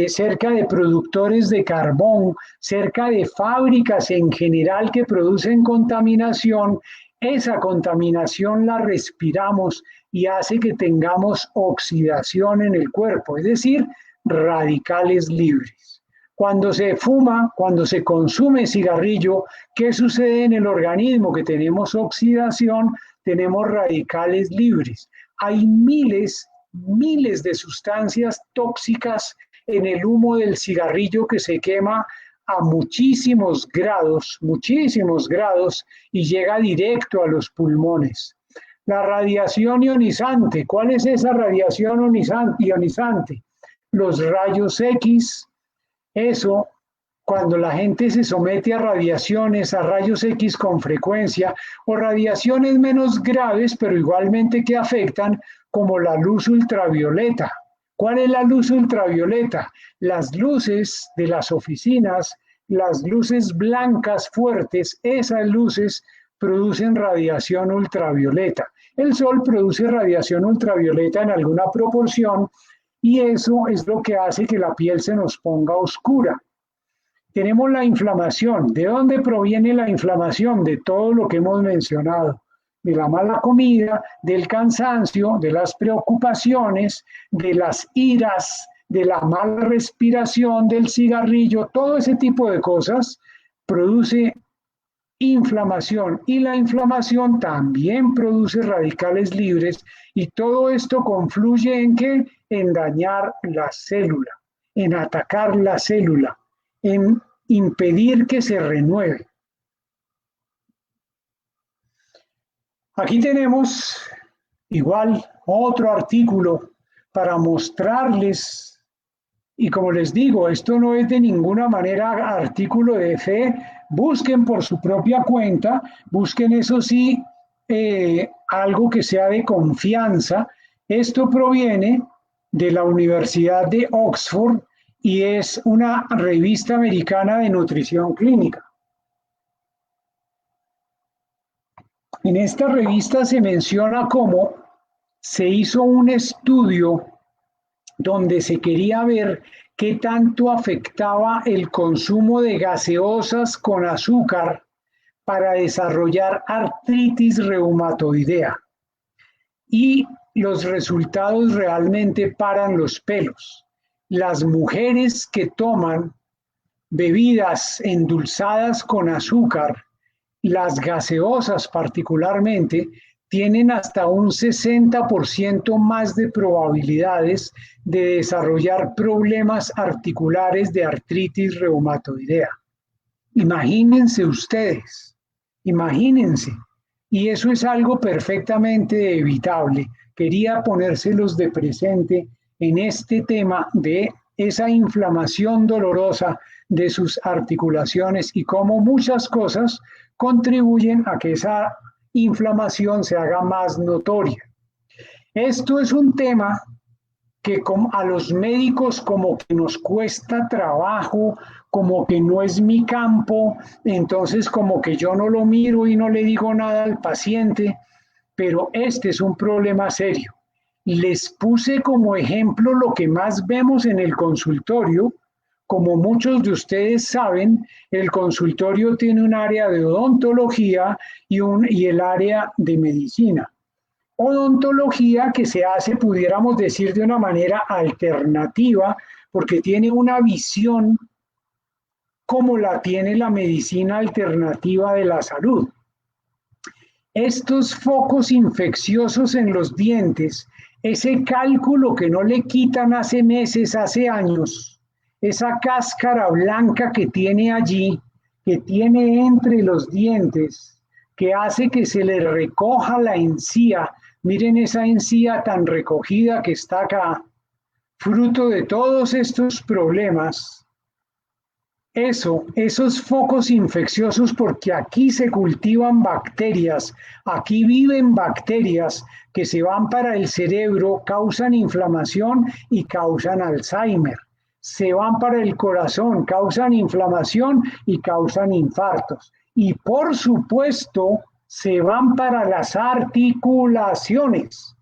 cerca de productores de carbón, cerca de fábricas en general que producen contaminación, esa contaminación la respiramos y hace que tengamos oxidación en el cuerpo, es decir, radicales libres. Cuando se fuma, cuando se consume cigarrillo, ¿qué sucede en el organismo? Que tenemos oxidación, tenemos radicales libres. Hay miles de sustancias tóxicas en el humo del cigarrillo que se quema a muchísimos grados, y llega directo a los pulmones. La radiación ionizante, ¿cuál es esa radiación ionizante? Los rayos X, eso, cuando la gente se somete a radiaciones, a rayos X con frecuencia, o radiaciones menos graves, pero igualmente que afectan, como la luz ultravioleta. ¿Cuál es la luz ultravioleta? Las luces de las oficinas, las luces blancas fuertes, esas luces producen radiación ultravioleta. El sol produce radiación ultravioleta en alguna proporción y eso es lo que hace que la piel se nos ponga oscura. tenemos la inflamación. ¿De dónde proviene la inflamación? De todo lo que hemos mencionado. De la mala comida, del cansancio, de las preocupaciones, de las iras, de la mala respiración, del cigarrillo, todo ese tipo de cosas produce inflamación, y la inflamación también produce radicales libres, y todo esto confluye en qué? En dañar la célula, en atacar la célula, en impedir que se renueve. Aquí tenemos igual otro artículo para mostrarles. Y como les digo, esto no es de ninguna manera artículo de fe. Busquen por su propia cuenta, busquen eso sí, algo que sea de confianza. Esto proviene de la Universidad de Oxford y es una revista americana de nutrición clínica. En esta revista se menciona cómo se hizo un estudio donde se quería ver qué tanto afectaba el consumo de gaseosas con azúcar para desarrollar artritis reumatoidea. Y los resultados realmente paran los pelos. Las mujeres que toman bebidas endulzadas con azúcar, las gaseosas particularmente, tienen hasta un 60% más de probabilidades de desarrollar problemas articulares de artritis reumatoidea. Imagínense ustedes, imagínense. Y eso es algo perfectamente evitable. Quería ponérselos de presente en este tema de esa inflamación dolorosa de sus articulaciones y cómo muchas cosas contribuyen a que esa inflamación se haga más notoria. Esto es un tema que a los médicos como que nos cuesta trabajo, como que no es mi campo, entonces como que yo no lo miro y no le digo nada al paciente, pero este es un problema serio. Les puse como ejemplo lo que más vemos en el consultorio. Como muchos de ustedes saben, el consultorio tiene un área de odontología y el área de medicina. Odontología que se hace, pudiéramos decir, de una manera alternativa, porque tiene una visión como la tiene la medicina alternativa de la salud. Estos focos infecciosos en los dientes, ese cálculo que no le quitan hace meses, hace años, esa cáscara blanca que tiene allí, que tiene entre los dientes, que hace que se le recoja la encía. Miren esa encía tan recogida que está acá, fruto de todos estos problemas. Esos focos infecciosos, porque aquí se cultivan bacterias, aquí viven bacterias que se van para el cerebro, causan inflamación y causan Alzheimer. Se van para el corazón, causan inflamación y causan infartos. Y por supuesto, se van para las articulaciones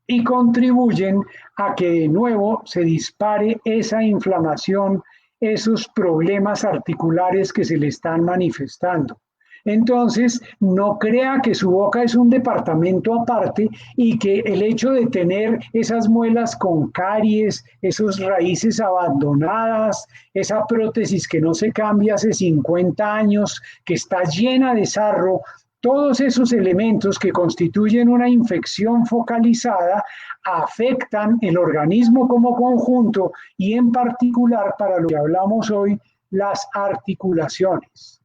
y contribuyen a que de nuevo se dispare esa inflamación, esos problemas articulares que se le están manifestando. Entonces, no crea que su boca es un departamento aparte y que el hecho de tener esas muelas con caries, esas raíces abandonadas, esa prótesis que no se cambia hace 50 años, que está llena de sarro, todos esos elementos que constituyen una infección focalizada afectan el organismo como conjunto y en particular, para lo que hablamos hoy, las articulaciones.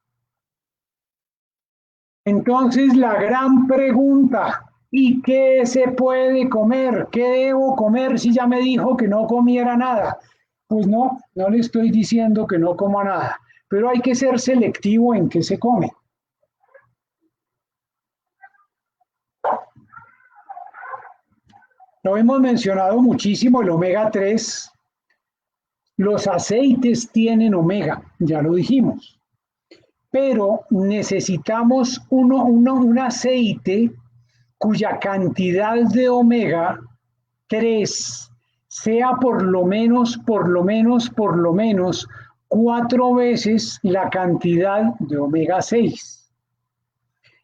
Entonces, la gran pregunta, ¿y qué se puede comer? ¿Qué debo comer si ya me dijo que no comiera nada? Pues no, no le estoy diciendo que no coma nada, pero hay que ser selectivo en qué se come. Lo hemos mencionado muchísimo, el omega 3. Los aceites tienen omega, ya lo dijimos. Pero necesitamos un aceite cuya cantidad de omega 3 sea por lo menos 4 veces la cantidad de omega 6.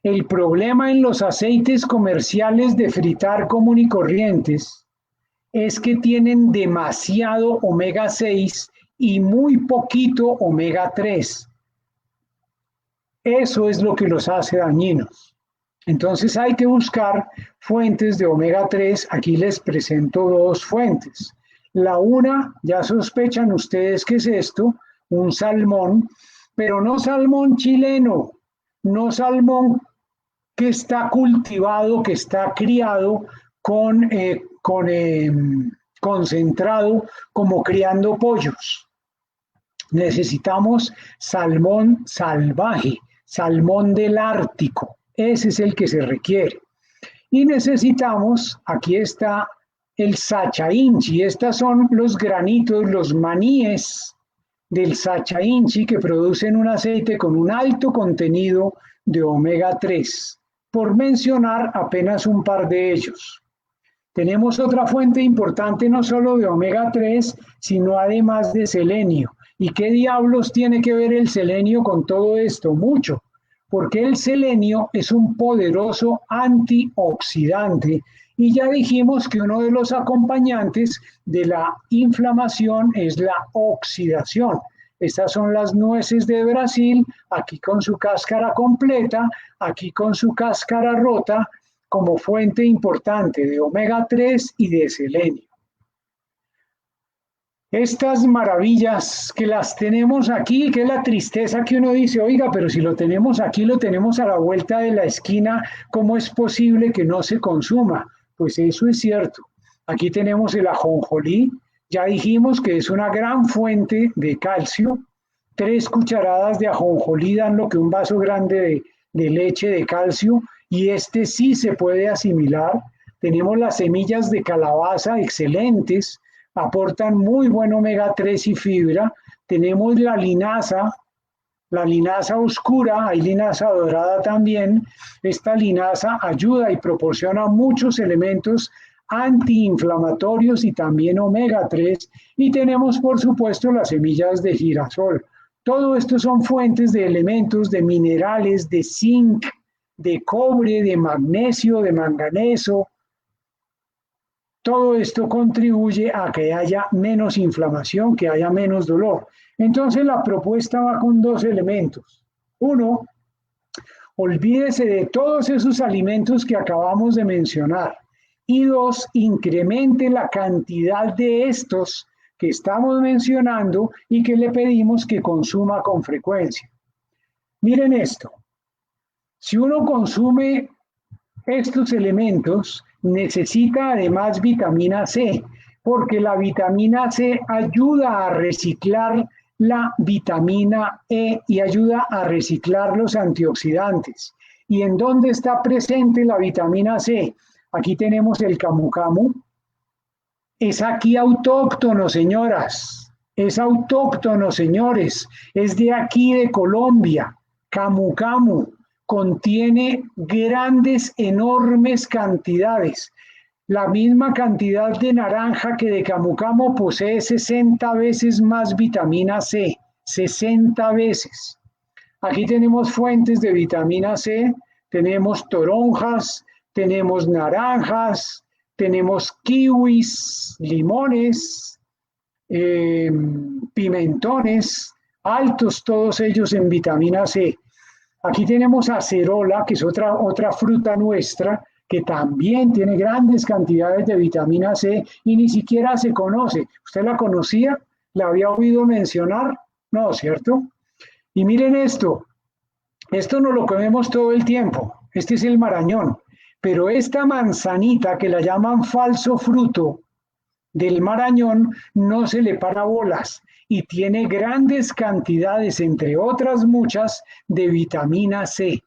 El problema en los aceites comerciales de fritar común y corrientes es que tienen demasiado omega 6 y muy poquito omega 3. Eso es lo que los hace dañinos. Entonces hay que buscar fuentes de omega 3. Aquí les presento 2 fuentes. La una, ya sospechan ustedes qué es esto, un salmón, pero no salmón chileno, no salmón que está cultivado, que está criado con concentrado como criando pollos. Necesitamos salmón salvaje, salmón del Ártico. Ese es el que se requiere. Y necesitamos, aquí está el sacha inchi. Estos son los granitos, los maníes del sacha inchi que producen un aceite con un alto contenido de omega 3, por mencionar apenas un par de ellos. Tenemos otra fuente importante no solo de omega 3, sino además de selenio. ¿Y qué diablos tiene que ver el selenio con todo esto? Mucho, porque el selenio es un poderoso antioxidante y ya dijimos que uno de los acompañantes de la inflamación es la oxidación. Estas son las nueces de Brasil, aquí con su cáscara completa, aquí con su cáscara rota, como fuente importante de omega 3 y de selenio. Estas maravillas que las tenemos aquí, que es la tristeza que uno dice, oiga, pero si lo tenemos aquí, lo tenemos a la vuelta de la esquina, ¿cómo es posible que no se consuma? Pues eso es cierto. Aquí tenemos el ajonjolí, ya dijimos que es una gran fuente de calcio. 3 cucharadas de ajonjolí dan lo que un vaso grande de leche de calcio, y este sí se puede asimilar. Tenemos las semillas de calabaza, excelentes, aportan muy buen omega 3 y fibra. Tenemos la linaza oscura, hay linaza dorada también. Esta linaza ayuda y proporciona muchos elementos antiinflamatorios y también omega 3. Y tenemos, por supuesto, las semillas de girasol. Todo esto son fuentes de elementos, de minerales, de zinc, de cobre, de magnesio, de manganeso. Todo esto contribuye a que haya menos inflamación, que haya menos dolor. Entonces la propuesta va con 2 elementos. Uno, olvídese de todos esos alimentos que acabamos de mencionar. Y 2, incremente la cantidad de estos que estamos mencionando y que le pedimos que consuma con frecuencia. Miren esto. Si uno consume estos elementos, necesita además vitamina C, porque la vitamina C ayuda a reciclar la vitamina E y ayuda a reciclar los antioxidantes. ¿Y en dónde está presente la vitamina C? Aquí tenemos el camu camu. Es aquí autóctono, señoras. Es autóctono, señores. Es de aquí, de Colombia. Camu camu. Contiene grandes, enormes cantidades. La misma cantidad de naranja que de camu camu posee 60 veces más vitamina C. 60 veces. Aquí tenemos fuentes de vitamina C. Tenemos toronjas, tenemos naranjas, tenemos kiwis, limones, pimentones, altos todos ellos en vitamina C. Aquí tenemos acerola, que es otra fruta nuestra, que también tiene grandes cantidades de vitamina C y ni siquiera se conoce. ¿Usted la conocía? ¿La había oído mencionar? No, ¿cierto? Y miren esto no lo comemos todo el tiempo. Este es el marañón. Pero esta manzanita que la llaman falso fruto del marañón no se le para bolas y tiene grandes cantidades, entre otras muchas, de vitamina C.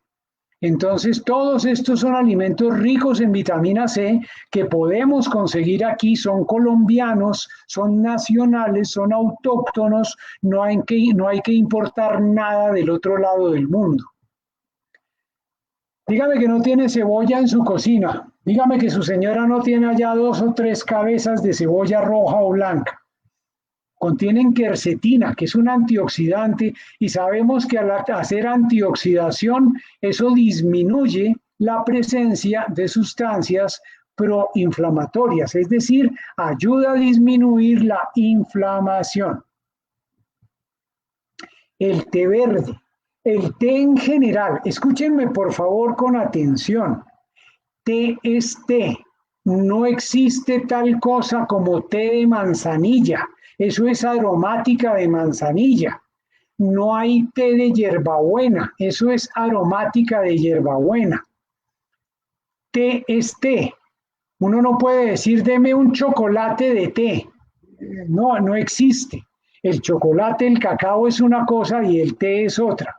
Entonces, todos estos son alimentos ricos en vitamina C que podemos conseguir aquí, son colombianos, son nacionales, son autóctonos, no hay que importar nada del otro lado del mundo. Dígame que no tiene cebolla en su cocina. Dígame que su señora no tiene allá 2 o 3 cabezas de cebolla roja o blanca. contienen quercetina, que es un antioxidante, y sabemos que al hacer antioxidación, eso disminuye la presencia de sustancias proinflamatorias, es decir, ayuda a disminuir la inflamación. El té verde, el té en general, escúchenme por favor con atención, té es té, no existe tal cosa como té de manzanilla, eso es aromática de manzanilla. No hay té de hierbabuena, eso es aromática de hierbabuena. Té es té. Uno no puede decir, deme un chocolate de té. No, no existe. El chocolate, el cacao es una cosa y el té es otra.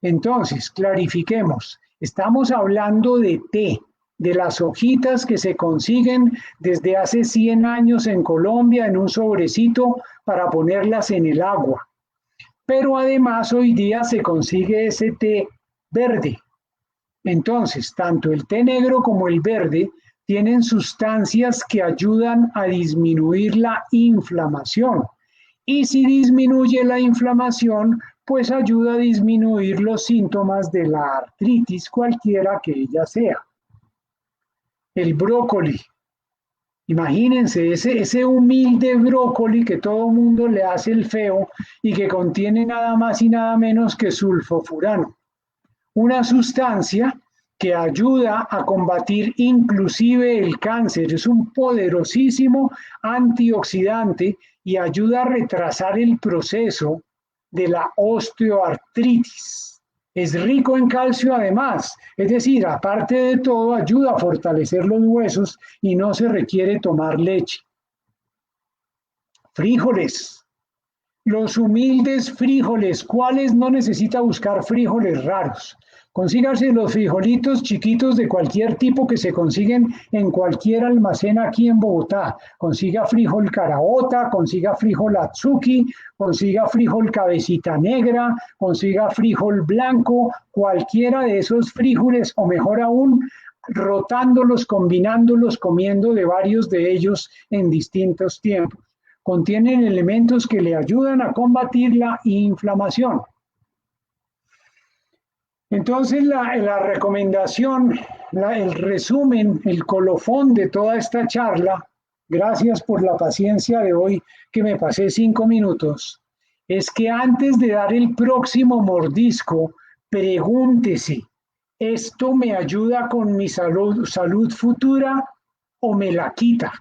Entonces, clarifiquemos. Estamos hablando de té, de las hojitas que se consiguen desde hace 100 años en Colombia en un sobrecito para ponerlas en el agua. Pero además hoy día se consigue ese té verde. Entonces, tanto el té negro como el verde tienen sustancias que ayudan a disminuir la inflamación. Y si disminuye la inflamación, pues ayuda a disminuir los síntomas de la artritis, cualquiera que ella sea. El brócoli. Imagínense, ese humilde brócoli que todo mundo le hace el feo y que contiene nada más y nada menos que sulfofurano, una sustancia que ayuda a combatir inclusive el cáncer. Es un poderosísimo antioxidante y ayuda a retrasar el proceso de la osteoartritis. Es rico en calcio además, es decir, aparte de todo, ayuda a fortalecer los huesos y no se requiere tomar leche. Frijoles. Los humildes frijoles, ¿cuáles no necesita buscar frijoles raros? Consígase los frijolitos chiquitos de cualquier tipo que se consiguen en cualquier almacén aquí en Bogotá. Consiga frijol caraota, consiga frijol atsuki, consiga frijol cabecita negra, consiga frijol blanco, cualquiera de esos frijoles, o mejor aún, rotándolos, combinándolos, comiendo de varios de ellos en distintos tiempos. Contienen elementos que le ayudan a combatir la inflamación. Entonces, la recomendación, el resumen, el colofón de toda esta charla, gracias por la paciencia de hoy, que me pasé 5 minutos, es que antes de dar el próximo mordisco, pregúntese, ¿esto me ayuda con mi salud futura o me la quita?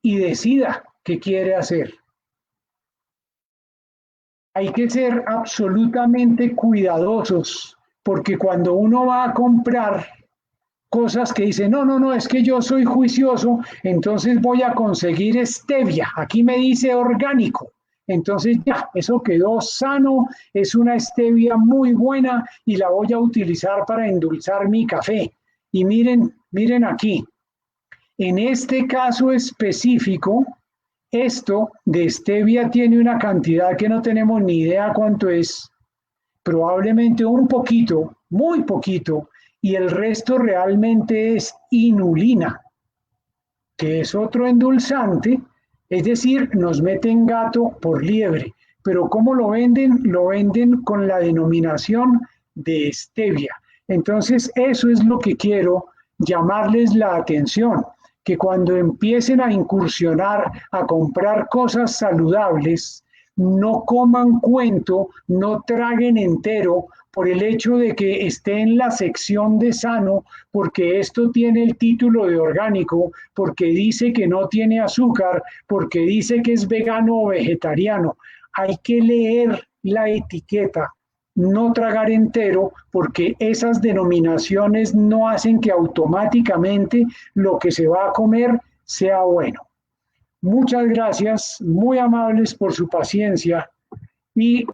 Y decida qué quiere hacer. Hay que ser absolutamente cuidadosos, porque cuando uno va a comprar cosas que dice, no, es que yo soy juicioso, entonces voy a conseguir stevia, aquí me dice orgánico, entonces ya, eso quedó sano, es una stevia muy buena y la voy a utilizar para endulzar mi café. Y miren aquí, en este caso específico, esto de stevia tiene una cantidad que no tenemos ni idea cuánto es, probablemente un poquito, muy poquito, y el resto realmente es inulina, que es otro endulzante, es decir, nos meten gato por liebre. Pero ¿cómo lo venden? Lo venden con la denominación de stevia. Entonces, eso es lo que quiero llamarles la atención, que cuando empiecen a incursionar a comprar cosas saludables, no coman cuento, no traguen entero por el hecho de que esté en la sección de sano, porque esto tiene el título de orgánico, porque dice que no tiene azúcar, porque dice que es vegano o vegetariano. Hay que leer la etiqueta, no tragar entero, porque esas denominaciones no hacen que automáticamente lo que se va a comer sea bueno. Muchas gracias, muy amables por su paciencia y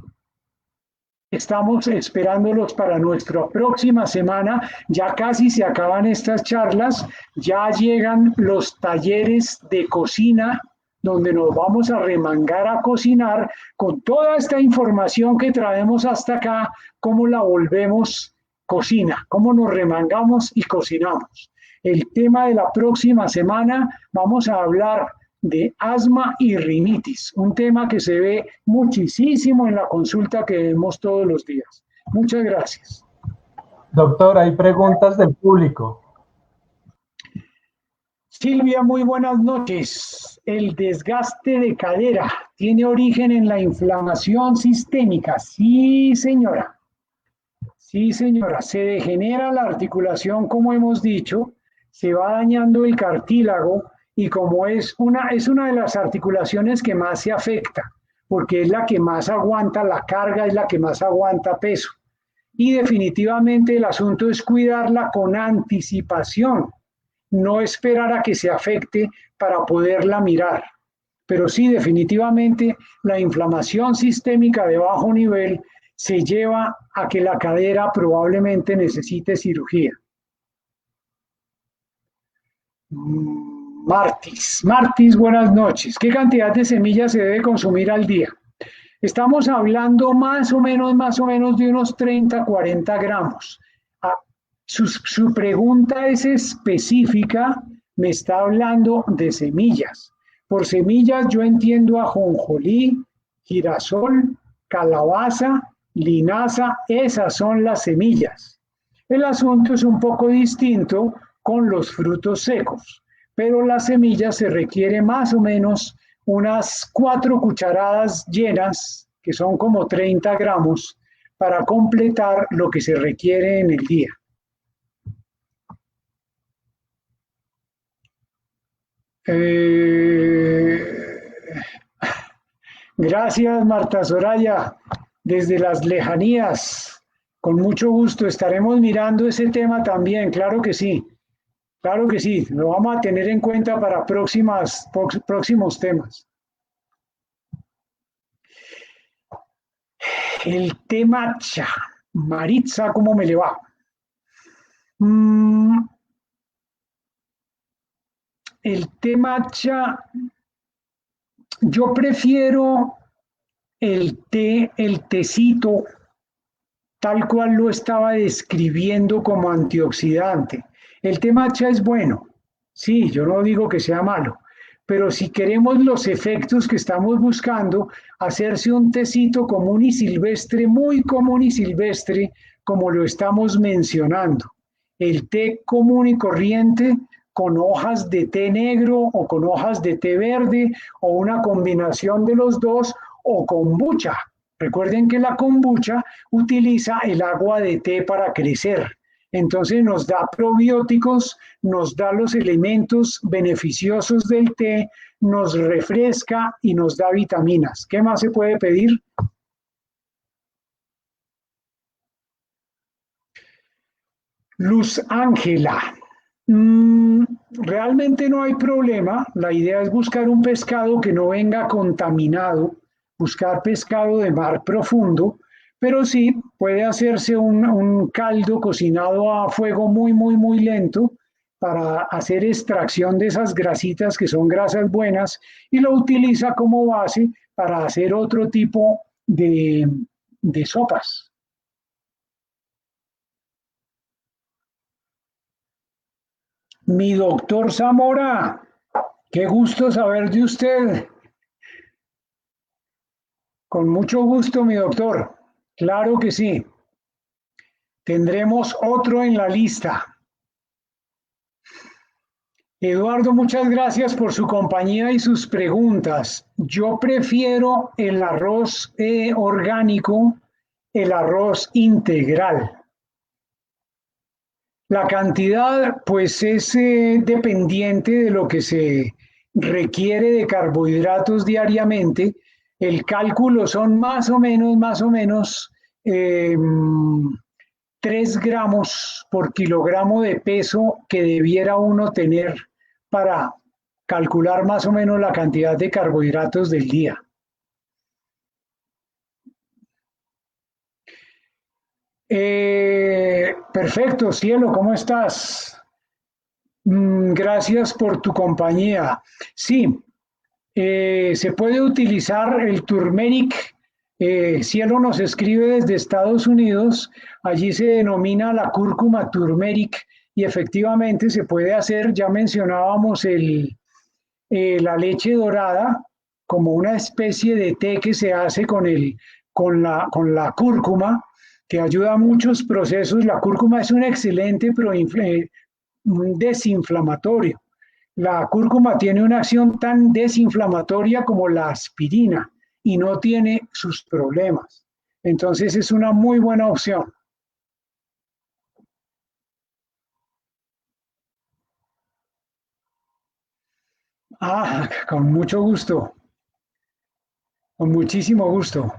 estamos esperándolos para nuestra próxima semana. Ya casi se acaban estas charlas, ya llegan los talleres de cocina donde nos vamos a remangar a cocinar con toda esta información que traemos hasta acá, cómo la volvemos cocina, cómo nos remangamos y cocinamos. El tema de la próxima semana vamos a hablar de asma y rinitis, un tema que se ve muchísimo en la consulta que vemos todos los días. Muchas gracias. Doctor, hay preguntas del público. Silvia, muy buenas noches. El desgaste de cadera tiene origen en la inflamación sistémica. Sí, señora. Sí, señora. Se degenera la articulación, como hemos dicho, se va dañando el cartílago y como es una de las articulaciones que más se afecta, porque es la que más aguanta la carga, es la que más aguanta peso. Y definitivamente el asunto es cuidarla con anticipación, no esperar a que se afecte para poderla mirar. Pero sí, definitivamente la inflamación sistémica de bajo nivel se lleva a que la cadera probablemente necesite cirugía. Martis, buenas noches. ¿Qué cantidad de semillas se debe consumir al día? Estamos hablando más o menos de unos 30, 40 gramos. Su pregunta es específica, me está hablando de semillas. Por semillas yo entiendo ajonjolí, girasol, calabaza, linaza, esas son las semillas. El asunto es un poco distinto con los frutos secos, pero las semillas se requiere más o menos unas 4 cucharadas llenas, que son como 30 gramos, para completar lo que se requiere en el día. Gracias, Marta Soraya, desde las lejanías. Con mucho gusto estaremos mirando ese tema también, claro que sí. Claro que sí, lo vamos a tener en cuenta para próximos temas. El té matcha. Maritza, ¿cómo me le va? El té matcha, yo prefiero el tecito, tal cual lo estaba describiendo como antioxidante. El té matcha es bueno, sí, yo no digo que sea malo, pero si queremos los efectos que estamos buscando, hacerse un tecito común y silvestre, muy común y silvestre, como lo estamos mencionando. El té común y corriente con hojas de té negro o con hojas de té verde o una combinación de los dos o kombucha. Recuerden que la kombucha utiliza el agua de té para crecer. Entonces nos da probióticos, nos da los elementos beneficiosos del té, nos refresca y nos da vitaminas. ¿Qué más se puede pedir? Luz Ángela. Realmente no hay problema. La idea es buscar un pescado que no venga contaminado, buscar pescado de mar profundo, pero sí puede hacerse un caldo cocinado a fuego muy lento para hacer extracción de esas grasitas que son grasas buenas y lo utiliza como base para hacer otro tipo de sopas. Mi doctor Zamora, qué gusto saber de usted. Con mucho gusto, mi doctor. Claro que sí. Tendremos otro en la lista. Eduardo, muchas gracias por su compañía y sus preguntas. Yo prefiero el arroz orgánico, el arroz integral. La cantidad, pues, es dependiente de lo que se requiere de carbohidratos diariamente. El cálculo son más o menos 3 gramos por kilogramo de peso que debiera uno tener para calcular más o menos la cantidad de carbohidratos del día. Perfecto, cielo, ¿cómo estás? Gracias por tu compañía. Sí, se puede utilizar el turmeric. Cielo nos escribe desde Estados Unidos, allí se denomina la cúrcuma turmeric y efectivamente se puede hacer, ya mencionábamos la leche dorada como una especie de té que se hace con la cúrcuma, que ayuda a muchos procesos. La cúrcuma es un excelente un desinflamatorio. La cúrcuma tiene una acción tan desinflamatoria como la aspirina y no tiene sus problemas. Entonces es una muy buena opción. Ah, con mucho gusto, con muchísimo gusto.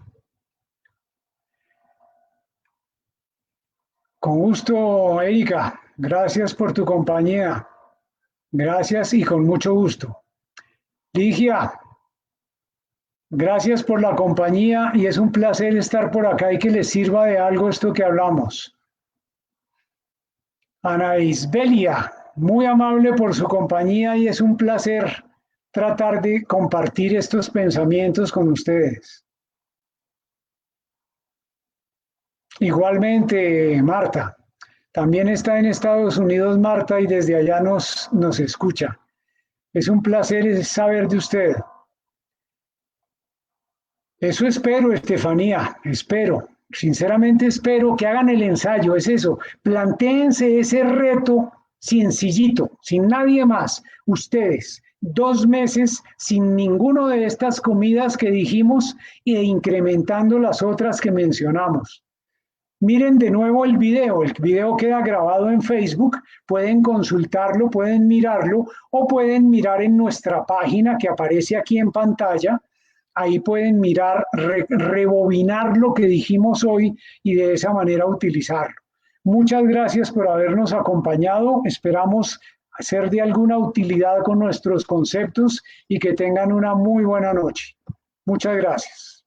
Con gusto, Erika. Gracias por tu compañía. Gracias y con mucho gusto. Ligia, gracias por la compañía y es un placer estar por acá y que les sirva de algo esto que hablamos. Ana Isbelia, muy amable por su compañía y es un placer tratar de compartir estos pensamientos con ustedes. Igualmente, Marta. También está en Estados Unidos Marta y desde allá nos escucha. Es un placer saber de usted. Eso espero, Estefanía, espero. Sinceramente espero que hagan el ensayo, es eso. Plantéense ese reto sencillito, sin nadie más. Ustedes, 2 meses sin ninguno de estas comidas que dijimos e incrementando las otras que mencionamos. Miren de nuevo el video queda grabado en Facebook, pueden consultarlo, pueden mirarlo o pueden mirar en nuestra página que aparece aquí en pantalla, ahí pueden mirar, rebobinar lo que dijimos hoy y de esa manera utilizarlo. Muchas gracias por habernos acompañado, esperamos ser de alguna utilidad con nuestros conceptos y que tengan una muy buena noche. Muchas gracias.